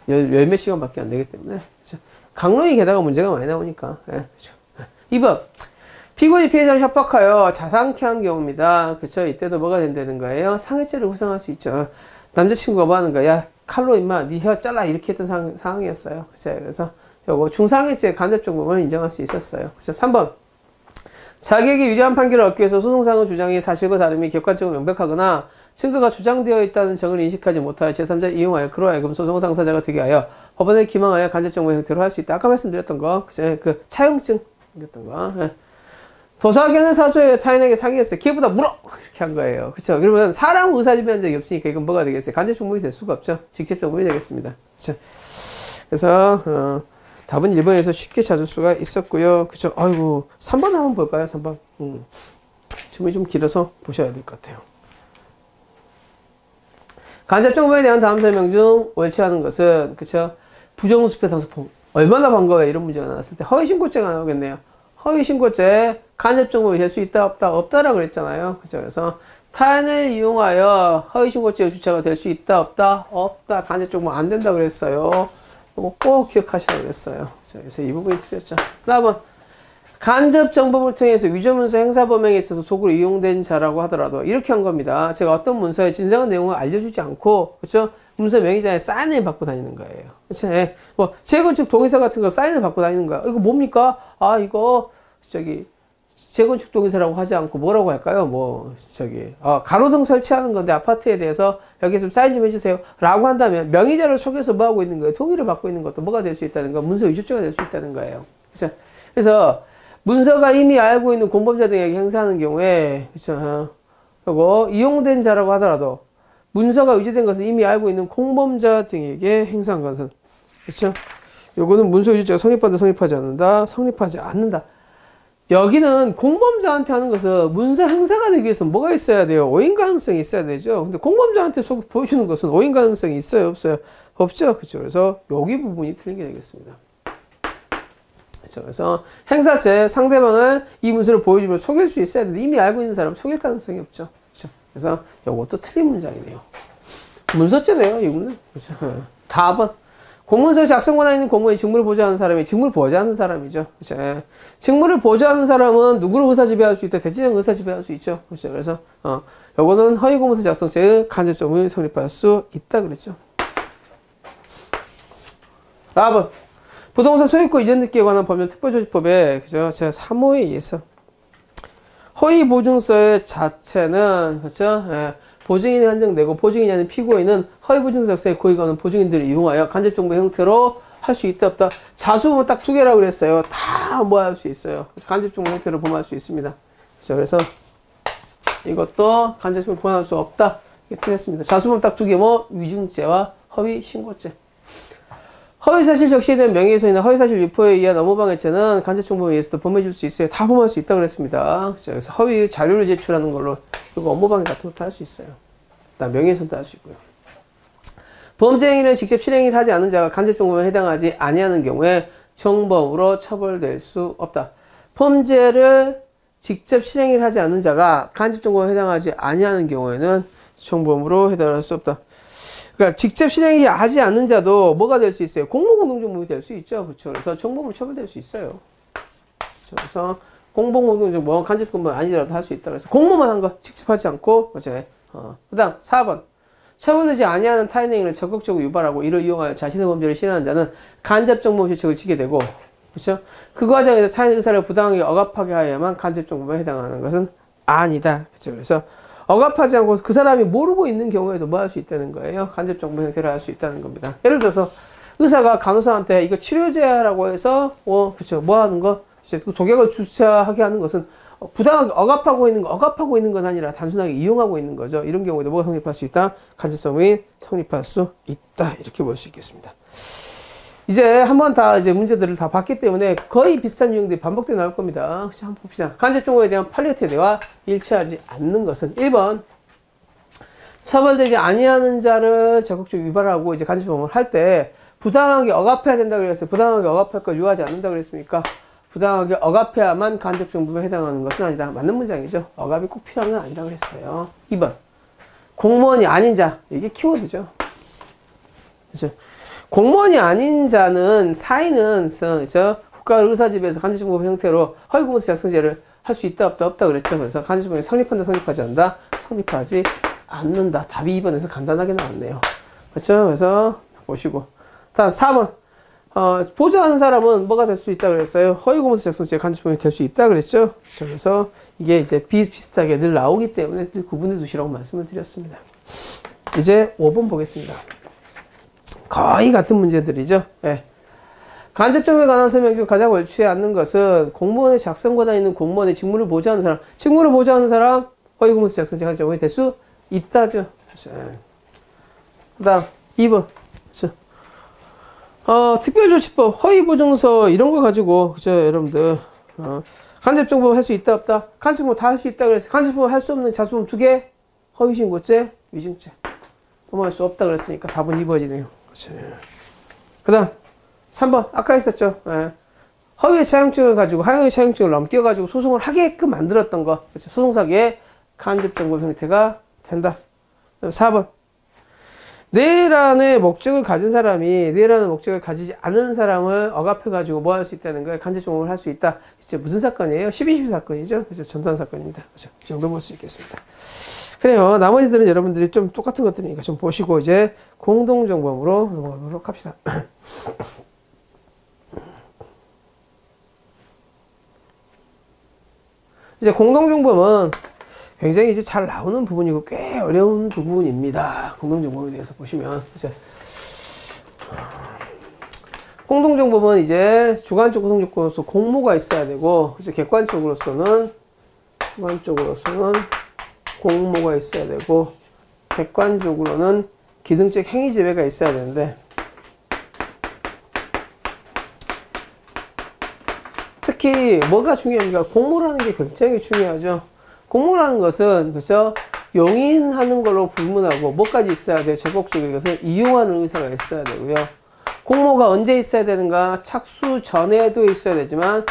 열 몇 시간밖에 안 되기 때문에. 그쵸? 강론이 게다가 문제가 많이 나오니까. 예, 그쵸? 2번. 피고인이 피해자를 협박하여 자상케 한 경우입니다. 그쵸? 이때도 뭐가 된다는 거예요? 상해죄를 구성할 수 있죠. 남자친구가 뭐 하는 거야? 야, 칼로 임마, 네 혀 잘라. 이렇게 했던 상황이었어요. 그쵸? 그래서 요거 중상해죄 간접정보를 인정할 수 있었어요. 그쵸? 3번. 자기에게 유리한 판결을 얻기 위해서 소송상의 주장이 사실과 다름이 객관적으로 명백하거나 증거가 주장되어 있다는 점을 인식하지 못하여 제3자를 이용하여 그로 하여금 소송 당사자가 되게 하여 법원에 기망하여 간접정보 형태로 할 수 있다. 아까 말씀드렸던 거, 그쵸? 그 차용증 생겼던 거. 예. 도사견을 사주에 타인에게 사기했어요. 기회보다 물어! 이렇게 한 거예요. 그쵸? 그러면 사람 의사지배한 적이 없으니까 이건 뭐가 되겠어요? 간접정보이 될 수가 없죠. 직접정보이 되겠습니다. 그쵸? 그래서, 답은 1번에서 쉽게 찾을 수가 있었고요. 그쵸? 아이고, 3번 한번 볼까요? 3번. 질문이 좀 길어서 보셔야 될 것 같아요. 간접정보에 대한 다음 설명 중 옳지 않은 것은, 그쵸? 부정수표 당사포. 얼마나 반가워요? 이런 문제가 나왔을 때. 허위신고죄가 나오겠네요. 허위신고죄, 간접정보가 될 수 있다, 없다, 없다라고 그랬잖아요. 그쵸? 그래서 타인을 이용하여 허위신고죄의 주체가 될 수 있다, 없다, 없다, 간접정보 안 된다 그랬어요. 이거 꼭 기억하셔야 그랬어요. 그래서 이 부분이 틀렸죠. 다음은 간접정보를 통해서 위조문서 행사범행에 있어서 도구로 이용된 자라고 하더라도 이렇게 한 겁니다. 제가 어떤 문서의 진정한 내용을 알려주지 않고, 그렇죠? 문서 명의자의 사인을 받고 다니는 거예요. 그렇죠? 예. 뭐 재건축 동의서 같은 거 사인을 받고 다니는 거야. 이거 뭡니까? 아, 이거 재건축 동의서라고 하지 않고 뭐라고 할까요? 가로등 설치하는 건데 아파트에 대해서 여기 좀 사인 좀 해주세요. 라고 한다면 명의자를 속여서 뭐 하고 있는 거예요? 동의를 받고 있는 것도 뭐가 될 수 있다는 거? 문서 위조죄가 될 수 있다는 거예요. 그래서 문서가 이미 알고 있는 공범자 등에게 행사하는 경우에, 그쵸? 그리고 이용된 자라고 하더라도 문서가 위조된 것을 이미 알고 있는 공범자 등에게 행사한 것은, 그렇죠? 요거는 문서 위조죄가 성립한다, 성립하지 않는다, 성립하지 않는다. 여기는 공범자한테 하는 것은 문서 행사가 되기 위해서 뭐가 있어야 돼요? 오인 가능성이 있어야 되죠. 근데 공범자한테 보여주는 것은 오인 가능성이 있어요, 없어요? 없죠. 그렇죠. 그래서 여기 부분이 틀린 게 되겠습니다. 그렇죠. 그래서 행사죄 상대방은 이 문서를 보여주면 속일 수 있어야 되는데 이미 알고 있는 사람은 속일 가능성이 없죠. 그렇죠. 그래서 이것도 틀린 문장이네요. 문서죄네요, 이거는. 그렇죠. 답은 공문서 작성 권한 있는 공무원이 직무를 보좌하는 사람이 직무를 보좌하는 사람이죠. 그렇죠. 직무를 보좌하는 사람은 누구를 의사지배할 수 있다? 대통령 의사지배할 수 있죠. 그렇죠. 그래서 요거는 허위 공문서 작성죄의 간접정보를 성립할 수 있다 그랬죠. 답은 부동산 소유권 이전 등기에 관한 법률 특별조치법에 그죠? 제가 3호에 의해서 허위 보증서의 자체는 그렇죠? 예. 보증인이 한정되고 보증인이 아닌 피고인은 허위 보증서 작성에 고의가 없는 보증인들을 이용하여 간접정보 형태로 할 수 있다 없다. 자수보면 딱 2개라고 그랬어요. 다 뭐 할 수 있어요. 간접정보 형태로 범할 수 있습니다. 그렇죠? 그래서 이것도 간접정보 범할 수 없다. 이게 틀렸습니다. 자수보면 딱 2개 뭐 위증죄와 허위 신고죄. 허위사실 적시에 대한 명예훼손이나 허위사실 유포에 의한 업무방해죄는 간접정보에 의해서도 범해질 수 있어요. 다 범할 수 있다고 그랬습니다. 그래서 허위 자료를 제출하는 걸로 그리고 업무방해 같은 것도 할 수 있어요. 명예훼손도 할 수 있고요. 범죄 행위를 직접 실행을 하지 않은 자가 간접정보에 해당하지 아니하는 경우에 정범으로 처벌될 수 없다. 범죄를 직접 실행을 하지 않은 자가 간접정보에 해당하지 아니하는 경우에는 정범으로 해당할 수 없다. 그러니까 직접 실행하지 않는 자도 뭐가 될 수 있어요? 공모공동정범이 될 수 있죠. 그렇죠. 그래서 정범으로 처벌될 수 있어요. 그렇죠? 그래서 공모공동정범 간접정범 아니더라도 할 수 있다. 그래서 공모만 한 거 직접 하지 않고 그렇죠. 그다음 4번 처벌되지 아니하는 타인 행위를 적극적으로 유발하고 이를 이용하여 자신의 범죄를 실현하는 자는 간접정범 죄책을 지게 되고 그렇죠. 그 과정에서 타인 의사를 부당하게 억압하게 하여야만 간접정범에 해당하는 것은 아니다. 그렇죠. 그래서 억압하지 않고 그 사람이 모르고 있는 경우에도 뭐 할 수 있다는 거예요? 간접정보 형태로 할 수 있다는 겁니다. 예를 들어서 의사가 간호사한테 이거 치료제라고 해서 그렇죠. 뭐 하는 거? 그 독약을 주사하게 하는 것은 부당하게 억압하고 있는 건 아니라 단순하게 이용하고 있는 거죠. 이런 경우에도 뭐가 성립할 수 있다? 간접성이 성립할 수 있다. 이렇게 볼 수 있겠습니다. 이제 한번 다 이제 문제들을 다 봤기 때문에 거의 비슷한 유형들이 반복돼 나올 겁니다. 한번 봅시다. 간접정보에 대한 팔리아티브 대화 일치하지 않는 것은 1번 처벌되지 아니하는 자를 적극적으로 유발하고 이제 간접정보를 할 때 부당하게 억압해야 된다 그랬어요. 부당하게 억압할 걸 유하지 않는다 그랬습니까? 부당하게 억압해야만 간접정보에 해당하는 것은 아니다. 맞는 문장이죠. 억압이 꼭 필요한 건 아니라 그랬어요. 2번 공무원이 아닌 자. 이게 키워드죠. 그렇죠? 공무원이 아닌 자는 사인은 국가 의사집에서 간접정보 형태로 허위공무서 작성제를 할 수 있다 없다 그랬죠. 그래서 간접정보에 성립한다 성립하지 않는다 성립하지 않는다. 답이 2번에서 간단하게 나왔네요. 그렇죠? 그래서 보시고 다음 4번 보좌하는 사람은 뭐가 될 수 있다 그랬어요? 허위공무서 작성제 간접정보이 될 수 있다 그랬죠. 그렇죠? 그래서 이게 이제 비슷비슷하게 늘 나오기 때문에 늘 구분해 두시라고 말씀을 드렸습니다. 이제 5번 보겠습니다. 거의 같은 문제들이죠. 예. 간접정보에 관한 설명 중 가장 옳지 않는 것은 공무원의 작성 권한 있는 공무원의 직무를 보좌하는 사람, 허위공무서 작성제 간접정보이 될 수 있다죠. 예. 그 다음 2번 특별조치법, 허위보증서 이런 거 가지고 그죠 여러분들 간접정보 할 수 있다 없다? 간접정보 다 할 수 있다 그랬어요. 간접정보 할 수 없는 자수범 2개 허위신고죄, 위증죄 넘어갈 수 없다 그랬으니까 답은 2번이네요. 그 다음 3번 아까 했었죠. 예. 허위의 차용증을 가지고 하용의 차용증을 넘겨가지고 소송을 하게끔 만들었던 거 그렇죠. 소송사기에 간접정보 형태가 된다. 4번 내란의 목적을 가진 사람이 내란의 목적을 가지지 않은 사람을 억압해가지고 뭐 할 수 있다는 거예요. 간접정보를 할 수 있다. 진짜 무슨 사건이에요? 12.12 사건이죠. 그렇죠. 전두환 사건입니다. 그렇죠. 이 정도 볼 수 있겠습니다. 그래요. 나머지들은 여러분들이 좀 똑같은 것들이니까 좀 보시고 이제 공동정범으로 넘어가도록 합시다. 이제 공동정범은 굉장히 이제 잘 나오는 부분이고 꽤 어려운 부분입니다. 공동정범에 대해서 보시면 이제 공동정범은 이제 주관적 구성조건으로서 공모가 있어야 되고 이제 객관적으로서는 공모가 있어야 되고 객관적으로는 기능적 행위 제외가 있어야 되는데 특히 뭐가 중요합니까? 공모라는 게 굉장히 중요하죠. 공모라는 것은 그죠? 용인하는 걸로 불문하고 뭐까지 있어야 돼요? 적극적인 것은 이용하는 의사가 있어야 되고요. 공모가 언제 있어야 되는가? 착수 전에도 있어야 되지만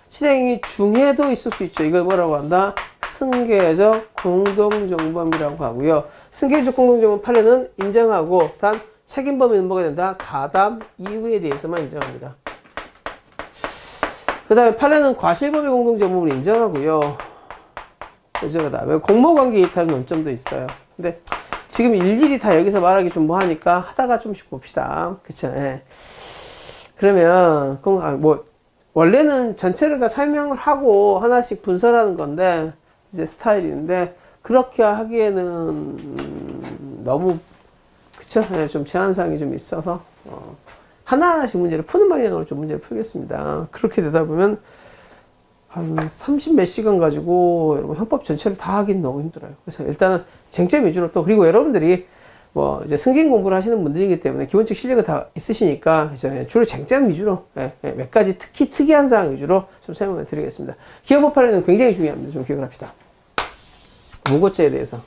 실행이 중에도 있을 수 있죠. 이걸 뭐라고 한다? 승계적 공동정범이라고 하고요. 승계적 공동정범 판례는 인정하고 단 책임 범위는 뭐가 된다? 가담 이후에 대해서만 인정합니다. 그 다음에 판례는 과실범위 공동정범을 인정하고요. 그죠? 그 다음에 공모관계 이탈 논점도 있어요. 근데 지금 일일이 다 여기서 말하기 좀 뭐하니까 하다가 좀씩 봅시다. 그쵸? 예. 그러면 원래는 전체를 다 설명을 하고 하나씩 분설하는 건데 이제 스타일인데 그렇게 하기에는 너무 그쵸? 예, 좀 제한사항이 좀 있어서 하나하나씩 문제를 푸는 방향으로 좀 문제를 풀겠습니다. 그렇게 되다 보면 한 30 몇 시간 가지고 여러분 형법 전체를 다 하긴 너무 힘들어요. 그래서 일단은 쟁점 위주로 또 그리고 여러분들이 뭐 이제 승진 공부를 하시는 분들이기 때문에 기본적 실력은 다 있으시니까 이제 주로 쟁점 위주로 몇 가지 특히 특이한 사항 위주로 좀 설명을 드리겠습니다. 기업법 판례는 굉장히 중요합니다. 좀 기억을 합시다. 무고죄에 대해서.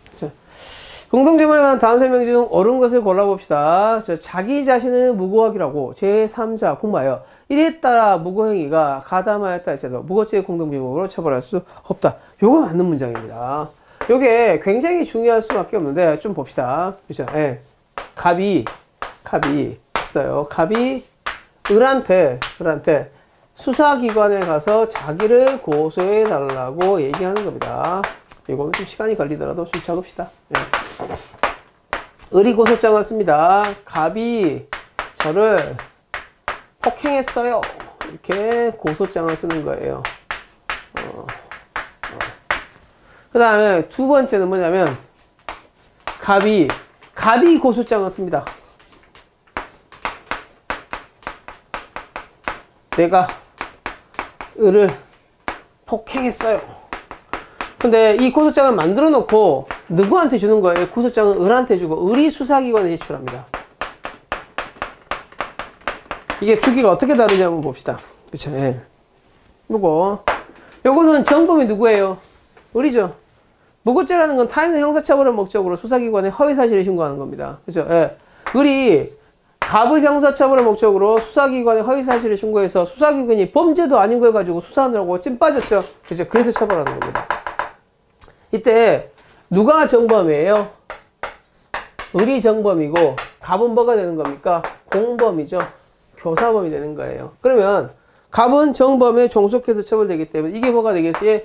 그렇죠? 공동정범에 관한 다음 설명 중 옳은 것을 골라봅시다. 자기 자신을 무고하기라고 제3자 공모하여 이에 따라 무고행위가 가담하였다 할지라도 무고죄 공동비범으로 처벌할 수 없다. 요거 맞는 문장입니다. 요게 굉장히 중요할 수밖에 없는데 좀 봅시다. 그죠? 예. 갑이 있어요. 갑이 을한테 수사기관에 가서 자기를 고소해 달라고 얘기하는 겁니다. 이거는 좀 시간이 걸리더라도 좀 적읍시다. 예. 을이 고소장을 씁니다. 갑이 저를 폭행했어요. 이렇게 고소장을 쓰는 거예요. 그 다음에 두 번째는 뭐냐면 갑이 고소장을 씁니다. 내가 을을 폭행했어요. 근데 이 고소장을 만들어 놓고 누구한테 주는 거예요? 고소장은 을한테 주고 을이 수사기관에 제출합니다. 이게 두 개가 어떻게 다르냐 한번 봅시다. 그쵸? 예. 요거는 정범이 누구예요? 을이죠. 무고죄라는 건 타인의 형사처벌을 목적으로 수사기관에 허위사실을 신고하는 겁니다. 그죠? 예. 을이 갑을 형사처벌을 목적으로 수사기관에 허위사실을 신고해서 수사기관이 범죄도 아닌 걸 가지고 수사하느라고 찐 빠졌죠. 그죠? 그래서 처벌하는 겁니다. 이때 누가 정범이에요? 을이 정범이고 갑은 뭐가 되는 겁니까? 공범이죠. 교사범이 되는 거예요. 그러면 갑은 정범에 종속해서 처벌되기 때문에 이게 뭐가 되겠어요?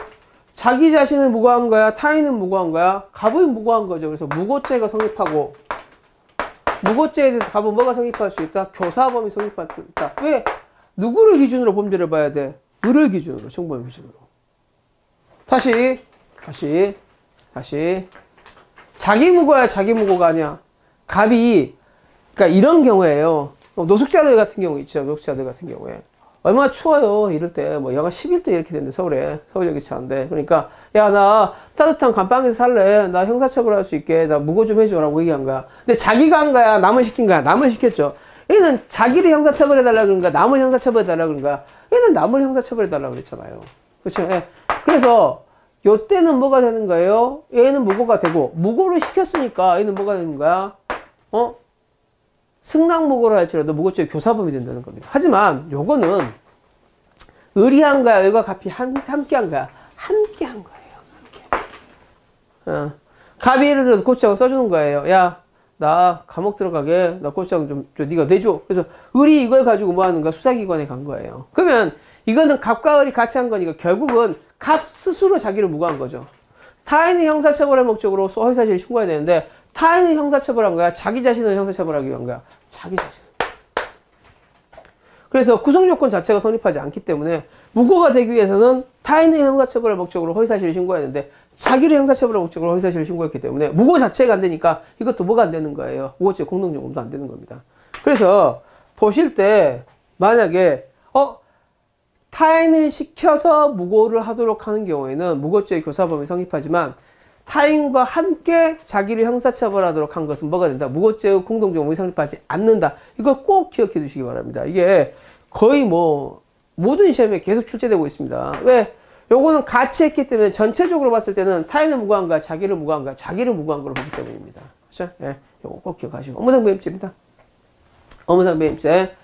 자기 자신은 무고한 거야? 타인은 무고한 거야? 갑은 무고한 거죠. 그래서 무고죄가 성립하고 무고죄에 대해서 갑은 뭐가 성립할 수 있다? 교사범이 성립할 수 있다. 왜? 누구를 기준으로 범죄를 봐야 돼? 을을 기준으로, 정범 기준으로. 다시. 자기 무고야, 자기 무고가 아니야. 갑이, 그러니까 이런 경우에요. 노숙자들 같은 경우 있죠. 노숙자들 같은 경우에. 얼마나 추워요. 이럴 때, 뭐, 영하 11도 이렇게 되는데, 서울에. 서울 여기 차는데. 그러니까, 야, 나 따뜻한 감방에서 살래. 나 형사처벌할 수 있게. 나 무고 좀 해줘라고 얘기한 거야. 근데 자기가 한 거야? 남을 시킨 거야? 남을 시켰죠. 얘는 자기를 형사처벌해달라 그런 거야? 남을 형사처벌해달라 그런 거야? 얘는 남을 형사처벌해달라 그랬잖아요. 그렇죠? 예. 그래서, 요때는 뭐가 되는 거예요? 얘는 무고가 되고, 무고를 시켰으니까 얘는 뭐가 되는 거야? 승낙무고를 할지라도 무고죄 교사범이 된다는 겁니다. 하지만 요거는 을이 한 거야, 을과 갑이 함께 한 거야. 함께 한 거예요. 갑이 예를 들어서 고추장을 써주는 거예요. 야, 나 감옥 들어가게, 나 고추장 좀 네가 내줘. 그래서 을이 이걸 가지고 뭐 하는 거야? 수사기관에 간 거예요. 그러면 이거는 갑과 을이 같이 한 거니까 결국은 갑 스스로 자기를 무고한 거죠. 타인의 형사처벌의 목적으로 허위사실을 신고해야 되는데 타인을 형사처벌한 거야? 자기 자신을 형사처벌하기 위한 거야? 자기 자신. 그래서 구성요건 자체가 성립하지 않기 때문에 무고가 되기 위해서는 타인의 형사처벌을 목적으로 허위사실을 신고해야 되는데 자기를 형사처벌을 목적으로 허위사실을 신고했기 때문에 무고 자체가 안 되니까 이것도 뭐가 안 되는 거예요? 무고죄 공동정범도 안 되는 겁니다. 그래서 보실 때 만약에 타인을 시켜서 무고를 하도록 하는 경우에는 무고죄 교사범이 성립하지만 타인과 함께 자기를 형사처벌하도록 한 것은 뭐가 된다? 무고죄의 공동정범이 성립하지 않는다. 이걸 꼭 기억해 두시기 바랍니다. 이게 거의 뭐 모든 시험에 계속 출제되고 있습니다. 왜? 요거는 같이 했기 때문에 전체적으로 봤을 때는 타인을 무고한 거야, 자기를 무고한 거야, 자기를 무고한 걸로 보기 때문입니다. 그렇죠? 예, 요거 꼭 기억하시고. 업무상 배임죄입니다. 업무상 배임죄.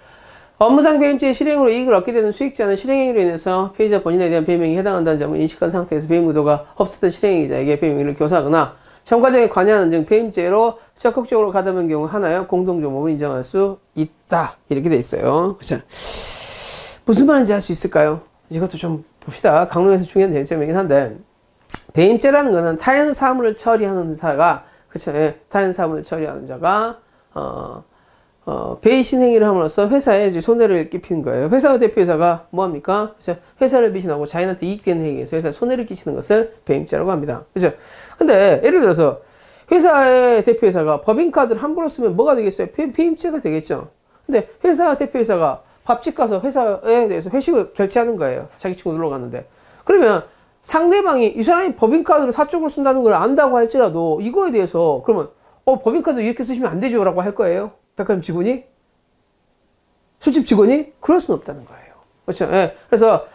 업무상 배임죄의 실행으로 이익을 얻게 되는 수익자는 실행행위로 인해서 피해자 본인에 대한 배임행위에 해당한다는 점을 인식한 상태에서 배임 의도가 없었던 실행행위자에게 배임행위를 교사하거나 첨가적인 관여하는 등 배임죄로 적극적으로 가담한 경우 하나여 공동정범을 인정할 수 있다. 이렇게 돼 있어요. 그렇죠? 무슨 말인지 알 수 있을까요? 이것도 좀 봅시다. 강론에서 중요한 대점이긴 한데 배임죄라는 것은 타인 사물을 처리하는 자가 그렇죠? 예, 타인 사물을 처리하는 자가 배신 행위를 함으로써 회사에 이제 손해를 끼치는 거예요. 회사 대표이사가 뭐합니까? 그래서 회사를 배신하고 자인한테 이익되는 행위에서 회사에 손해를 끼치는 것을 배임죄라고 합니다. 그죠? 근데 예를 들어서 회사의 대표이사가 법인카드를 함부로 쓰면 뭐가 되겠어요? 배임죄가 되겠죠. 근데 회사 대표이사가 밥집 가서 회사에 대해서 회식을 결제하는 거예요. 자기 친구 놀러 갔는데. 그러면 상대방이 이 사람이 법인카드를 사적으로 쓴다는 걸 안다고 할지라도 이거에 대해서 그러면 법인카드 이렇게 쓰시면 안 되죠 라고 할 거예요. 백화점 직원이? 술집 직원이? 그럴 수는 없다는 거예요. 그렇죠? 예. 그래서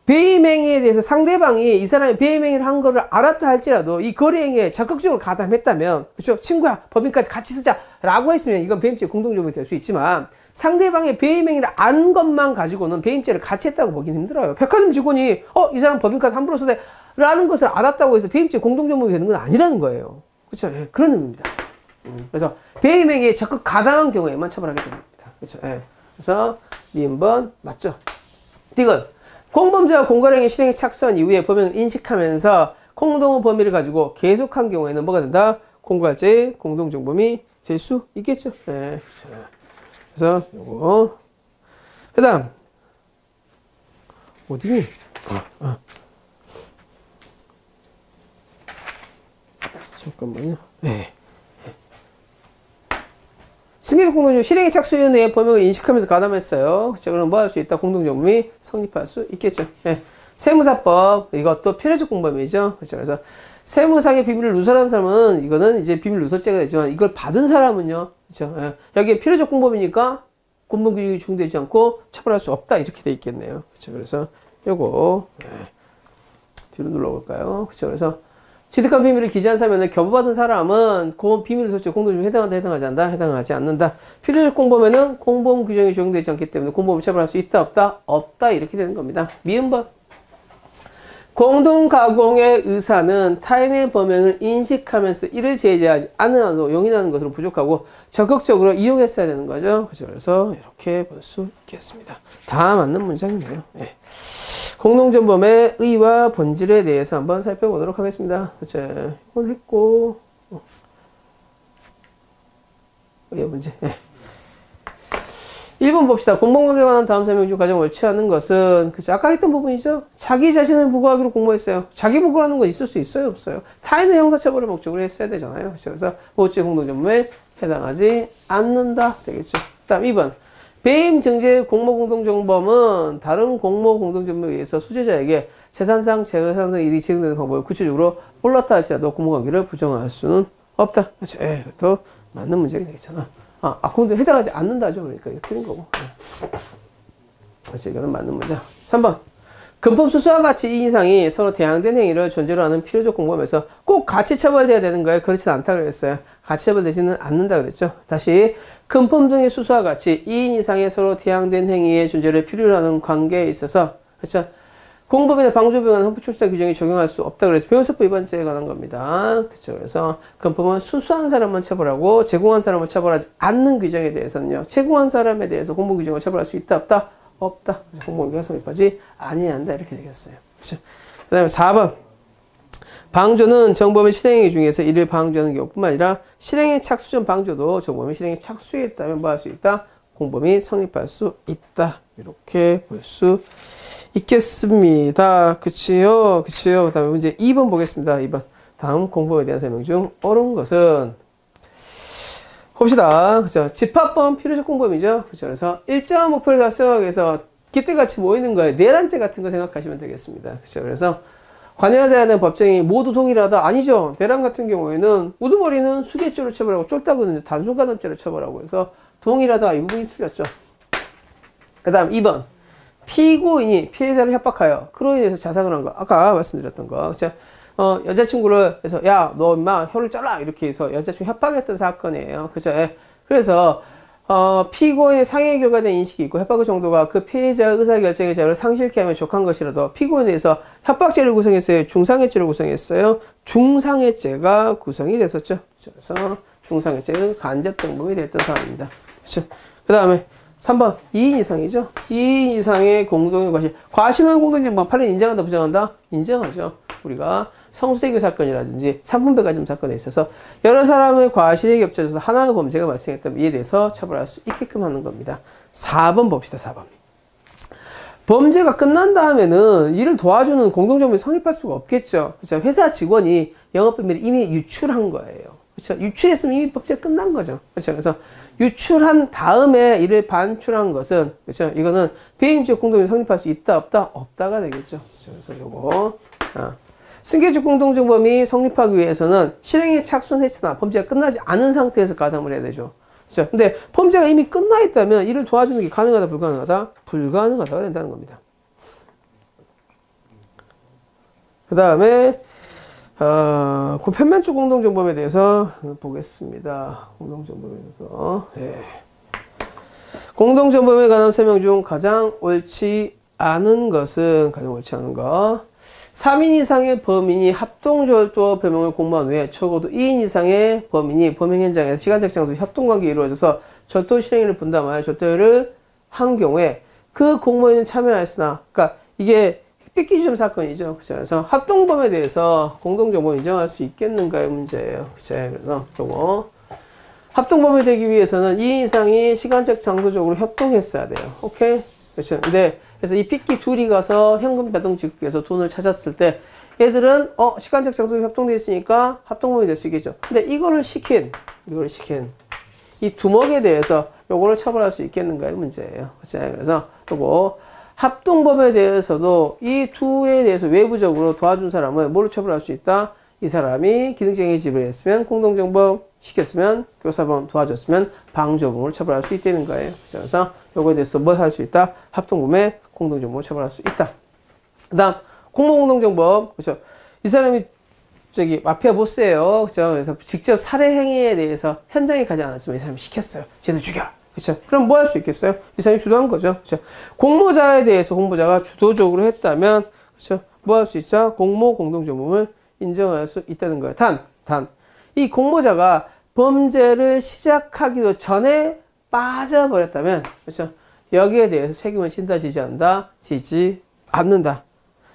배임행위에 대해서 상대방이 이 사람이 배임행위를 한 거를 알았다 할지라도 이 거래행위에 적극적으로 가담했다면, 그렇죠? 친구야, 법인카드 같이 쓰자 라고 했으면 이건 배임죄 공동정범이 될 수 있지만 상대방의 배임행위를 안 것만 가지고는 배임죄를 같이 했다고 보기는 힘들어요. 백화점 직원이 이 사람 법인카드 함부로 쓰대 라는 것을 알았다고 해서 배임죄 공동정범이 되는 건 아니라는 거예요. 그렇죠? 예. 그런 의미입니다. 그래서 배임행위에 적극 가담한 경우에만 처벌하게 됩니다. 그렇죠? 예. 그래서 2번 맞죠? 디귿. 공범죄와 공갈행위 실행에 착수한 이후에 범행을 인식하면서 공동의 범위를 가지고 계속한 경우에는 뭐가 된다? 공갈죄 공동정범이 될 수 있겠죠? 예. 그래서 요거 그 다음 어디니? 잠깐만요. 네. 승계적 공동정범 실행의 착수위원회의 범용을 인식하면서 가담했어요. 그쵸? 그럼 뭐 할 수 있다? 공동정범이 성립할 수 있겠죠. 예. 세무사법, 이것도 필요적 공범이죠. 그렇죠. 그래서 세무상의 비밀을 누설한 사람은 이거는 이제 비밀 누설죄가 되지만 이걸 받은 사람은요. 그렇죠. 예. 여기에 필요적 공범이니까 공범규칙이 적용되지 않고 처벌할 수 없다. 이렇게 돼 있겠네요. 그렇죠. 그래서 요거 뒤로 눌러볼까요? 그렇죠. 그래서 취득한 비밀을 기재한 사면은 교부받은 사람은 그 비밀 누설죄 공동정범에 해당한다, 해당하지 않는다, 해당하지 않는다. 필요적 공범에는 공범 규정이 적용되지 않기 때문에 공범을 처벌할 수 있다, 없다, 없다 이렇게 되는 겁니다. 미음번. 공동가공의 의사는 타인의 범행을 인식하면서 이를 제재하지 않는 한도 용인하는 것으로 부족하고 적극적으로 이용했어야 되는 거죠. 그래서 이렇게 볼 수 있겠습니다. 다 맞는 문장이네요. 네. 공동정범의 의의와 본질에 대해서 한번 살펴보도록 하겠습니다. 그렇죠. 이건 했고 의의 문제. 네. 1번 봅시다. 공범관계에 관한 다음 설명 중 가장 옳지 않은 것은, 그죠? 아까 했던 부분이죠? 자기 자신을 보호하기로 공모했어요. 자기 보호라는 건 있을 수 있어요? 없어요? 타인의 형사처벌을 목적으로 했어야 되잖아요. 그죠? 그래서 보호죄 공동정범에 해당하지 않는다. 되겠죠. 다음 2번. 배임 증제 공모 공동정범은 다른 공모 공동정범에 의해서 수재자에게 재산상, 재산상 이익이 제공되는 방법을 구체적으로 몰랐다 할지라도 공모관계를 부정할 수는 없다. 그렇죠? 또 맞는 문제가 되겠잖아. 근데 해당하지 않는다죠. 그러니까 이거 틀린 거고. 그렇죠. 이거는 맞는 문제. 3번. 금품 수수와 같이 이 이상이 서로 대항된 행위를 존재로 하는 필요적 공범에서 꼭 같이 처벌돼야 되는 거예요. 그렇진 않다 그랬어요. 같이 처벌되지는 않는다 그랬죠. 다시. 금품 등의 수수와 같이 2인 이상의 서로 대항된 행위의 존재를 필요로 하는 관계에 있어서, 그렇죠. 공범이나 방조법에 관한 헌법출사 규정이 적용할 수 없다 그래서 배우세법 위반죄에 관한 겁니다. 그렇죠. 그래서 금품은 수수한 사람만 처벌하고 제공한 사람을 처벌하지 않는 규정에 대해서는요. 제공한 사람에 대해서 공범 규정을 처벌할 수 있다 없다? 없다. 그래서 공범규정이 성립하지 아니한다 이렇게 되겠어요. 그렇죠. 그다음에 4번. 방조는 정범의 실행행위 중에서 이를 방조하는 경우뿐만 아니라 실행의 착수 전 방조도 정범의 실행에 착수했다면 뭐 할 수 있다? 공범이 성립할 수 있다. 이렇게 볼 수 있겠습니다. 그치요? 그치요? 그 다음에 문제 2번 보겠습니다. 2번. 다음 공범에 대한 설명 중 옳은 것은 봅시다. 그죠? 집합범 필요적 공범이죠. 그죠? 그래서 일정한 목표를 달성하기 위해서 기대같이 모이는 거예요. 내란죄 같은 거 생각하시면 되겠습니다. 그죠? 그래서 관여하지 않은 법정이 모두 동일하다? 아니죠. 내란 같은 경우에는 우두머리는 수개죄로 처벌하고 쫄따구는 단순가담죄로 처벌하고 해서 동일하다. 이 부분이 틀렸죠. 그 다음 2번. 피고인이 피해자를 협박하여 그로 인해서 자살을 한 거. 아까 말씀드렸던 거. 그쵸? 여자친구를 해서 야, 너 임마 혀를 잘라 이렇게 해서 여자친구 협박했던 사건이에요. 그죠? 그래서 피고인의 상해 결과된 인식이 있고 협박의 정도가 그 피해자의 의사결정의 자유를 상실케 하며 족한 것이라도 피고인에 대해서 협박죄를 구성했어요? 중상해죄를 구성했어요? 중상해죄가 구성이 됐었죠. 그래서 중상해죄는 간접정범이 됐던 사안입니다. 그렇죠? 그 다음에 3번 2인 이상이죠. 2인 이상의 공동의 과실. 과실은 공동정범 8인 인정한다 부정한다? 인정하죠. 우리가 성수대교 사건이라든지 상품배가점 사건에 있어서 여러 사람의 과실이 겹쳐져서 하나의 범죄가 발생했다면 이에 대해서 처벌할 수 있게끔 하는 겁니다. 4번 봅시다. 4번. 범죄가 끝난 다음에는 이를 도와주는 공동정범이 성립할 수가 없겠죠. 그렇죠? 회사 직원이 영업비밀을 이미 유출한 거예요. 그렇죠? 유출했으면 이미 범죄가 끝난 거죠. 그렇죠? 그래서 유출한 다음에 이를 반출한 것은, 그렇죠? 이거는 배임죄 공동정범이 성립할 수 있다 없다? 없다가 되겠죠. 그렇죠? 그래서 요거 승계적 공동정범이 성립하기 위해서는 실행에 착수했으나 범죄가 끝나지 않은 상태에서 가담을 해야 되죠. 그렇죠? 근데 범죄가 이미 끝나 있다면 이를 도와주는 게 가능하다 불가능하다? 불가능하다가 된다는 겁니다. 그 다음에 편면적 공동정범에 대해서 보겠습니다. 공동정범에 대해서 공동정범에 관한 설명 중 가장 옳지 않은 것은 가장 옳지 않은 거 3인 이상의 범인이 합동절도 범행을 공모한 후에 적어도 2인 이상의 범인이 범행 현장에서 시간적 장소 협동관계가 이루어져서 절도 실행을 분담하여 절도를 한 경우에 그 공모에는 참여하였으나, 그러니까 이게 삐끼주점 사건이죠. 그래서 합동범에 대해서 공동정범 인정할 수 있겠는가의 문제예요. 그쵸? 그래서 요거 합동범이 되기 위해서는 2인 이상이 시간적 장소적으로 협동했어야 돼요. 오케이? 그렇죠. 근데 그래서 이 삐끼 둘이 가서 현금 배동 지급기에서 돈을 찾았을 때 얘들은 시간적 장소에 협동되어 있으니까 합동범이 될 수 있겠죠. 근데 이거를 시킨 이 두목에 대해서 요거를 처벌할 수 있겠는가의 문제예요. 그렇죠? 그래서 요거 합동범에 대해서도 이 두에 대해서 외부적으로 도와준 사람을 뭐로 처벌할 수 있다? 이 사람이 기능적인 지불을 했으면 공동정범, 시켰으면 교사범, 도와줬으면 방조범으로 처벌할 수 있다는 거예요. 그렇죠? 그래서 요거에 대해서 뭘 할 수 있다? 합동범에 공동정범으로 처벌할 수 있다. 그 다음 공모공동정범. 그렇죠? 이 사람이 저기 마피아 보스예요. 그렇죠? 그래서 직접 살해 행위에 대해서 현장에 가지 않았지만 이 사람이 시켰어요. 쟤들 죽여. 그렇죠? 그럼 뭐 할 수 있겠어요? 이 사람이 주도한 거죠. 그렇죠? 공모자에 대해서 공모자가 주도적으로 했다면 그렇죠? 뭐 할 수 있죠? 공모 공동정범을 인정할 수 있다는 거예요. 단 이 공모자가 범죄를 시작하기도 전에 빠져버렸다면 그렇죠? 여기에 대해서 책임을 진다, 지지 않는다? 지지 않는다.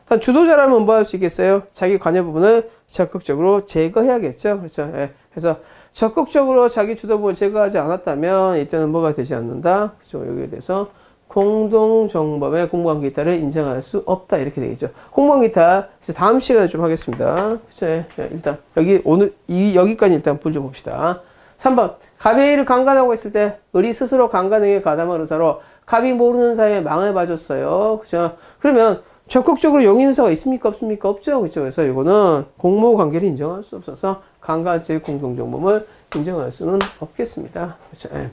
단 주도자라면 뭐 할 수 있겠어요? 자기 관여 부분을 적극적으로 제거해야겠죠. 그렇죠? 예. 그래서 적극적으로 자기 주도 부분을 제거하지 않았다면 이때는 뭐가 되지 않는다. 그렇죠? 여기에 대해서 공동정범의 공무관계 이탈을 인정할 수 없다. 이렇게 되겠죠. 공무관계 이탈 다음 시간에 좀 하겠습니다. 그렇죠? 예. 일단 여기 오늘 여기까지 일단 불 좀 봅시다. 3번 갑의 일을 강간하고 있을 때 을이 스스로 강간행위에 가담한 의사로 갑이 모르는 사이에 망을 봐줬어요. 그렇죠? 그러면 적극적으로 용의 의사가 있습니까? 없습니까? 없죠. 그렇죠? 그래서 이거는 공모 관계를 인정할 수 없어서 강간죄 공동정범을 인정할 수는 없겠습니다. 그렇죠? 예.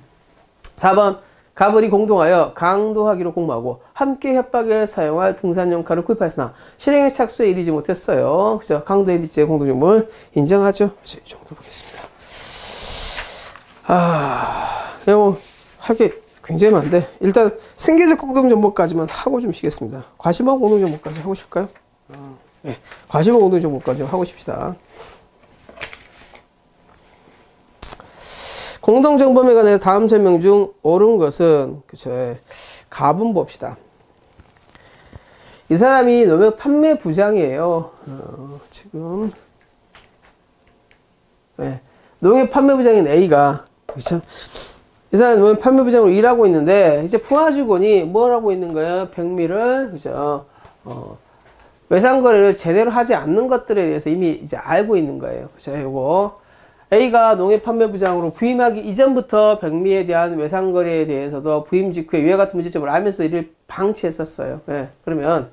4번 갑을이 공동하여 강도하기로 공모하고 함께 협박에 사용할 등산용 칼을 구입하였으나 실행에 착수에 이르지 못했어요. 그렇죠? 강도 해비죄 공동정범을 인정하죠. 그렇죠? 이 정도 보겠습니다. 이거 하기 굉장히 많은데 일단 생계적 공동정보까지만 하고 좀 쉬겠습니다. 과시범 공동정보까지 하고 싶을까요? 네, 과시범 공동정보까지 하고 싶시다. 공동정범에 관해 다음 설명 중 옳은 것은 그쵸? 갑은 봅시다. 이 사람이 농협 판매 부장이에요. 지금 네, 농협 판매 부장인 A가 그쵸? 이 사람은 판매부장으로 일하고 있는데, 이제 부하직원이 뭘 하고 있는 거예요? 백미를, 그죠? 외상거래를 제대로 하지 않는 것들에 대해서 이미 이제 알고 있는 거예요. 그죠? 요거. A가 농협 판매부장으로 부임하기 이전부터 백미에 대한 외상거래에 대해서도 부임 직후에 위와 같은 문제점을 알면서 이를 방치했었어요. 네. 그러면,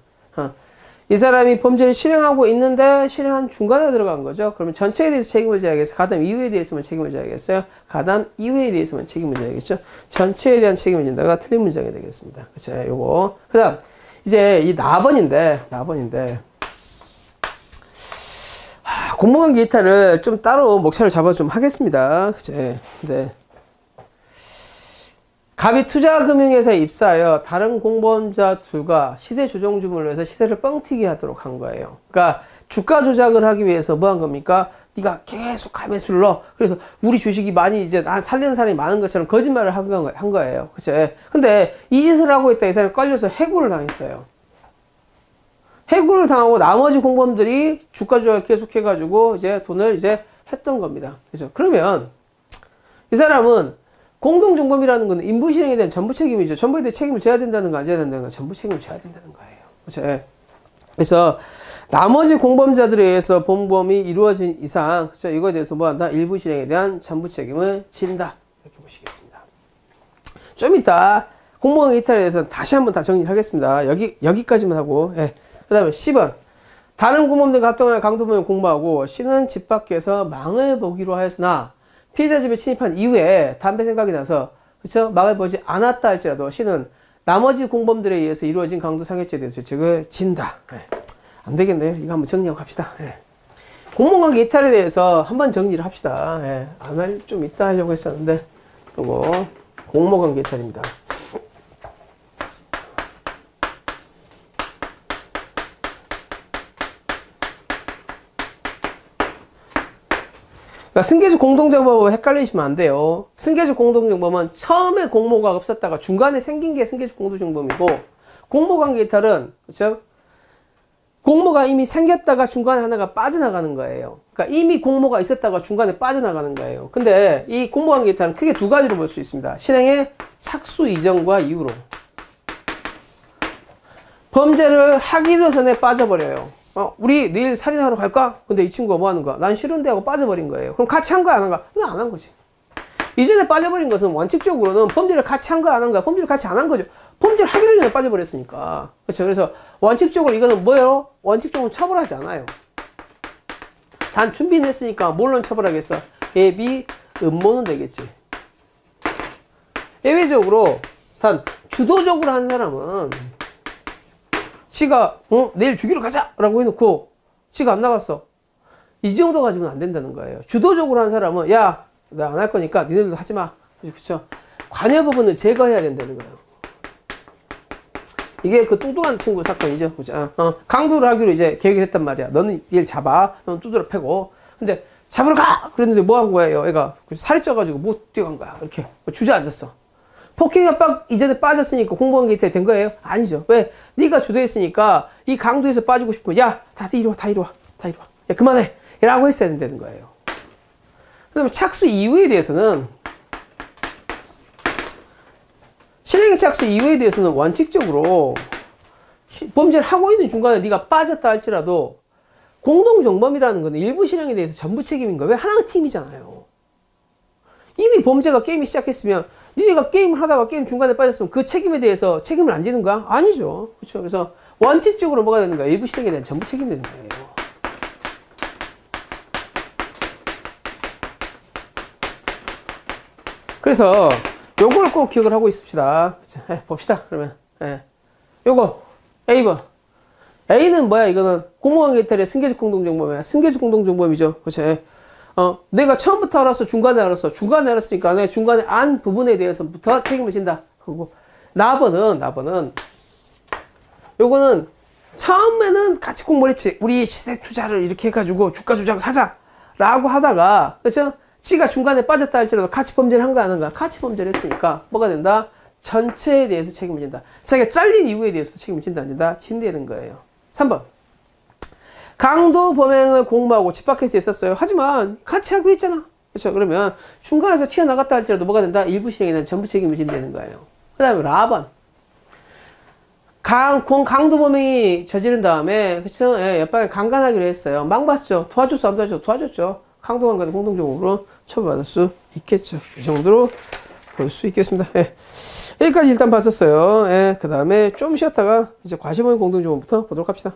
이 사람이 범죄를 실행하고 있는데 실행한 중간에 들어간 거죠. 그러면 전체에 대해서 책임을 져야겠어요. 가담 이후에 대해서만 책임을 져야겠어요. 가담 이후에 대해서만 책임을 져야겠죠. 전체에 대한 책임을 진다가 틀린 문장이 되겠습니다. 그쵸? 요거. 그 다음, 이제 이 나번인데. 공무관계 이탈을 좀 따로 목차를 잡아 좀 하겠습니다. 그쵸? 근데. 갑이 투자금융회사에 입사하여 다른 공범자 둘과 시세 조정 주문을 해서 시세를 뻥튀기 하도록 한 거예요. 그러니까 주가 조작을 하기 위해서 뭐 한 겁니까? 네가 계속 감매수를 넣어. 그래서 우리 주식이 많이 이제 살리는 사람이 많은 것처럼 거짓말을 한 거예요. 그쵸? 근데 이 짓을 하고 있다 이 사람이 걸려서 해고를 당했어요. 해고를 당하고 나머지 공범들이 주가 조작을 계속 해가지고 이제 돈을 이제 했던 겁니다. 그죠? 그러면 이 사람은 공동정범이라는 것은 인부 실행에 대한 전부 책임이죠. 전부에 대해 책임을 져야 된다는 거, 안 져야 된다는 거, 전부 책임을 져야 된다는 거예요. 그렇죠? 그래서 나머지 공범자들에 의해서 본범이 이루어진 이상, 그렇죠? 이거에 대해서 뭐 한다? 일부 실행에 대한 전부 책임을 진다. 이렇게 보시겠습니다. 좀 이따 공무원 이탈에 대해서 다시 한번 다 정리를 하겠습니다. 여기까지만 하고, 예. 그 다음에 10번. 다른 공범들과 합동하여 강도범을 공모하고 C는 집 밖에서 망을 보기로 하였으나 피해자 집에 침입한 이후에 담배 생각이 나서 그쵸? 망을 보지 않았다 할지라도 C는 나머지 공범들에 의해서 이루어진 강도 상해죄에 대해서 죄책을 진다. 네. 안 되겠네요. 이거 한번 정리하고 갑시다. 네. 공무관계 이탈에 대해서 한번 정리를 합시다. 네. 안 할 좀 이따 하려고 했었는데 요거 공무관계 이탈입니다. 승계적 공동정범은 헷갈리시면 안 돼요. 승계적 공동정범은 처음에 공모가 없었다가 중간에 생긴 게 승계적 공동정범이고, 공모관계 이탈은 그렇죠? 공모가 이미 생겼다가 중간에 하나가 빠져나가는 거예요. 그러니까 이미 공모가 있었다가 중간에 빠져나가는 거예요. 근데 이 공모관계 이탈은 크게 두 가지로 볼 수 있습니다. 실행의 착수 이전과 이후로. 범죄를 하기도 전에 빠져버려요. 우리 내일 살인하러 갈까? 근데 이 친구가 뭐 하는 거야? 난 싫은데 하고 빠져버린 거예요. 그럼 같이 한 거야, 안 한 거야? 그냥 안 한 거지. 이전에 빠져버린 것은 원칙적으로는 범죄를 같이 한 거 안 한 거야. 범죄를 같이 안 한 거죠. 범죄를 하기 전에 빠져버렸으니까. 그렇죠. 그래서 원칙적으로 이거는 뭐예요? 원칙적으로 처벌하지 않아요. 단 준비는 했으니까 뭘로 처벌하겠어? 예비 음모는 되겠지. 예외적으로 단 주도적으로 한 사람은 지가 내일 죽이러 가자 라고 해놓고 지가 안 나갔어. 이 정도 가지고는 안 된다는 거예요. 주도적으로 한 사람은 야, 나 안 할 거니까 니네들도 하지 마. 그렇죠? 관여 부분을 제거해야 된다는 거예요. 이게 그 뚱뚱한 친구 사건이죠. 그죠? 강도를 하기로 이제 계획을 했단 말이야. 너는 얘를 잡아. 너는 두드러 패고. 근데 잡으러 가! 그랬는데 뭐 한 거예요? 얘가 살이 쪄가지고 못 뛰어간 거야. 이렇게 주저앉았어. 폭행 협박 이전에 빠졌으니까 공무원 게이트에 된 거예요? 아니죠. 왜? 네가 주도했으니까 이 강도에서 빠지고 싶으면 야, 다 이리 와, 다 이리 와, 다 이리 와. 야, 그만해. 라고 했어야 된다는 거예요. 그다음에 착수 이후에 대해서는 실행의 착수 이후에 대해서는 원칙적으로 범죄를 하고 있는 중간에 네가 빠졌다 할지라도 공동정범이라는 거는 일부 실행에 대해서 전부 책임인 거예요. 왜? 하나의 팀이잖아요. 이미 범죄가 게임이 시작했으면 니네가 게임을 하다가 게임 중간에 빠졌으면 그 책임에 대해서 책임을 안 지는 거야? 아니죠. 그렇죠. 그래서 원칙적으로 뭐가 되는 거야? 일부 실행에 대한 전부 책임이 되는 거예요. 그래서 요걸 꼭 기억을 하고 있읍시다. 봅시다. 그러면 요거 A번. A는 뭐야? 이거는 공무원 개탈의 승계적 공동정범이야. 승계적 공동정범이죠. 그렇지? 내가 처음부터 알았어? 중간에 알았어? 중간에 알았으니까 내 중간에 안 부분에 대해서부터 책임을 진다. 그리고 나번은 요거는 처음에는 같이 공부를 했지. 우리 시세 투자를 이렇게 해가지고 주가 조작을 하자라고 하다가 그렇죠? 지가 중간에 빠졌다 할지라도 같이 범죄를 한 거 안 한 거 같이 범죄를 했으니까 뭐가 된다? 전체에 대해서 책임을 진다. 자기가 잘린 이유에 대해서 책임을 진다 안 진다? 진다는 거예요. 3번. 강도 범행을 공모하고 집합해서 했었어요. 하지만 같이 하기로 했잖아. 그렇죠? 그러면 중간에서 튀어나갔다 할지라도 뭐가 된다? 일부 실행에 대한 전부 책임을 진다는 거예요. 그 다음에 라번. 강도 범행이 저지른 다음에 그렇죠? 옆방에 강간하기로 했어요. 망봤죠. 도와줬어 안 도와줬어? 도와줬죠. 강도 강간은 공동적으로 처벌받을 수 있겠죠. 이 정도로 볼 수 있겠습니다. 여기까지 일단 봤었어요. 그 다음에 좀 쉬었다가 이제 과시범행 공동정범부터 보도록 합시다.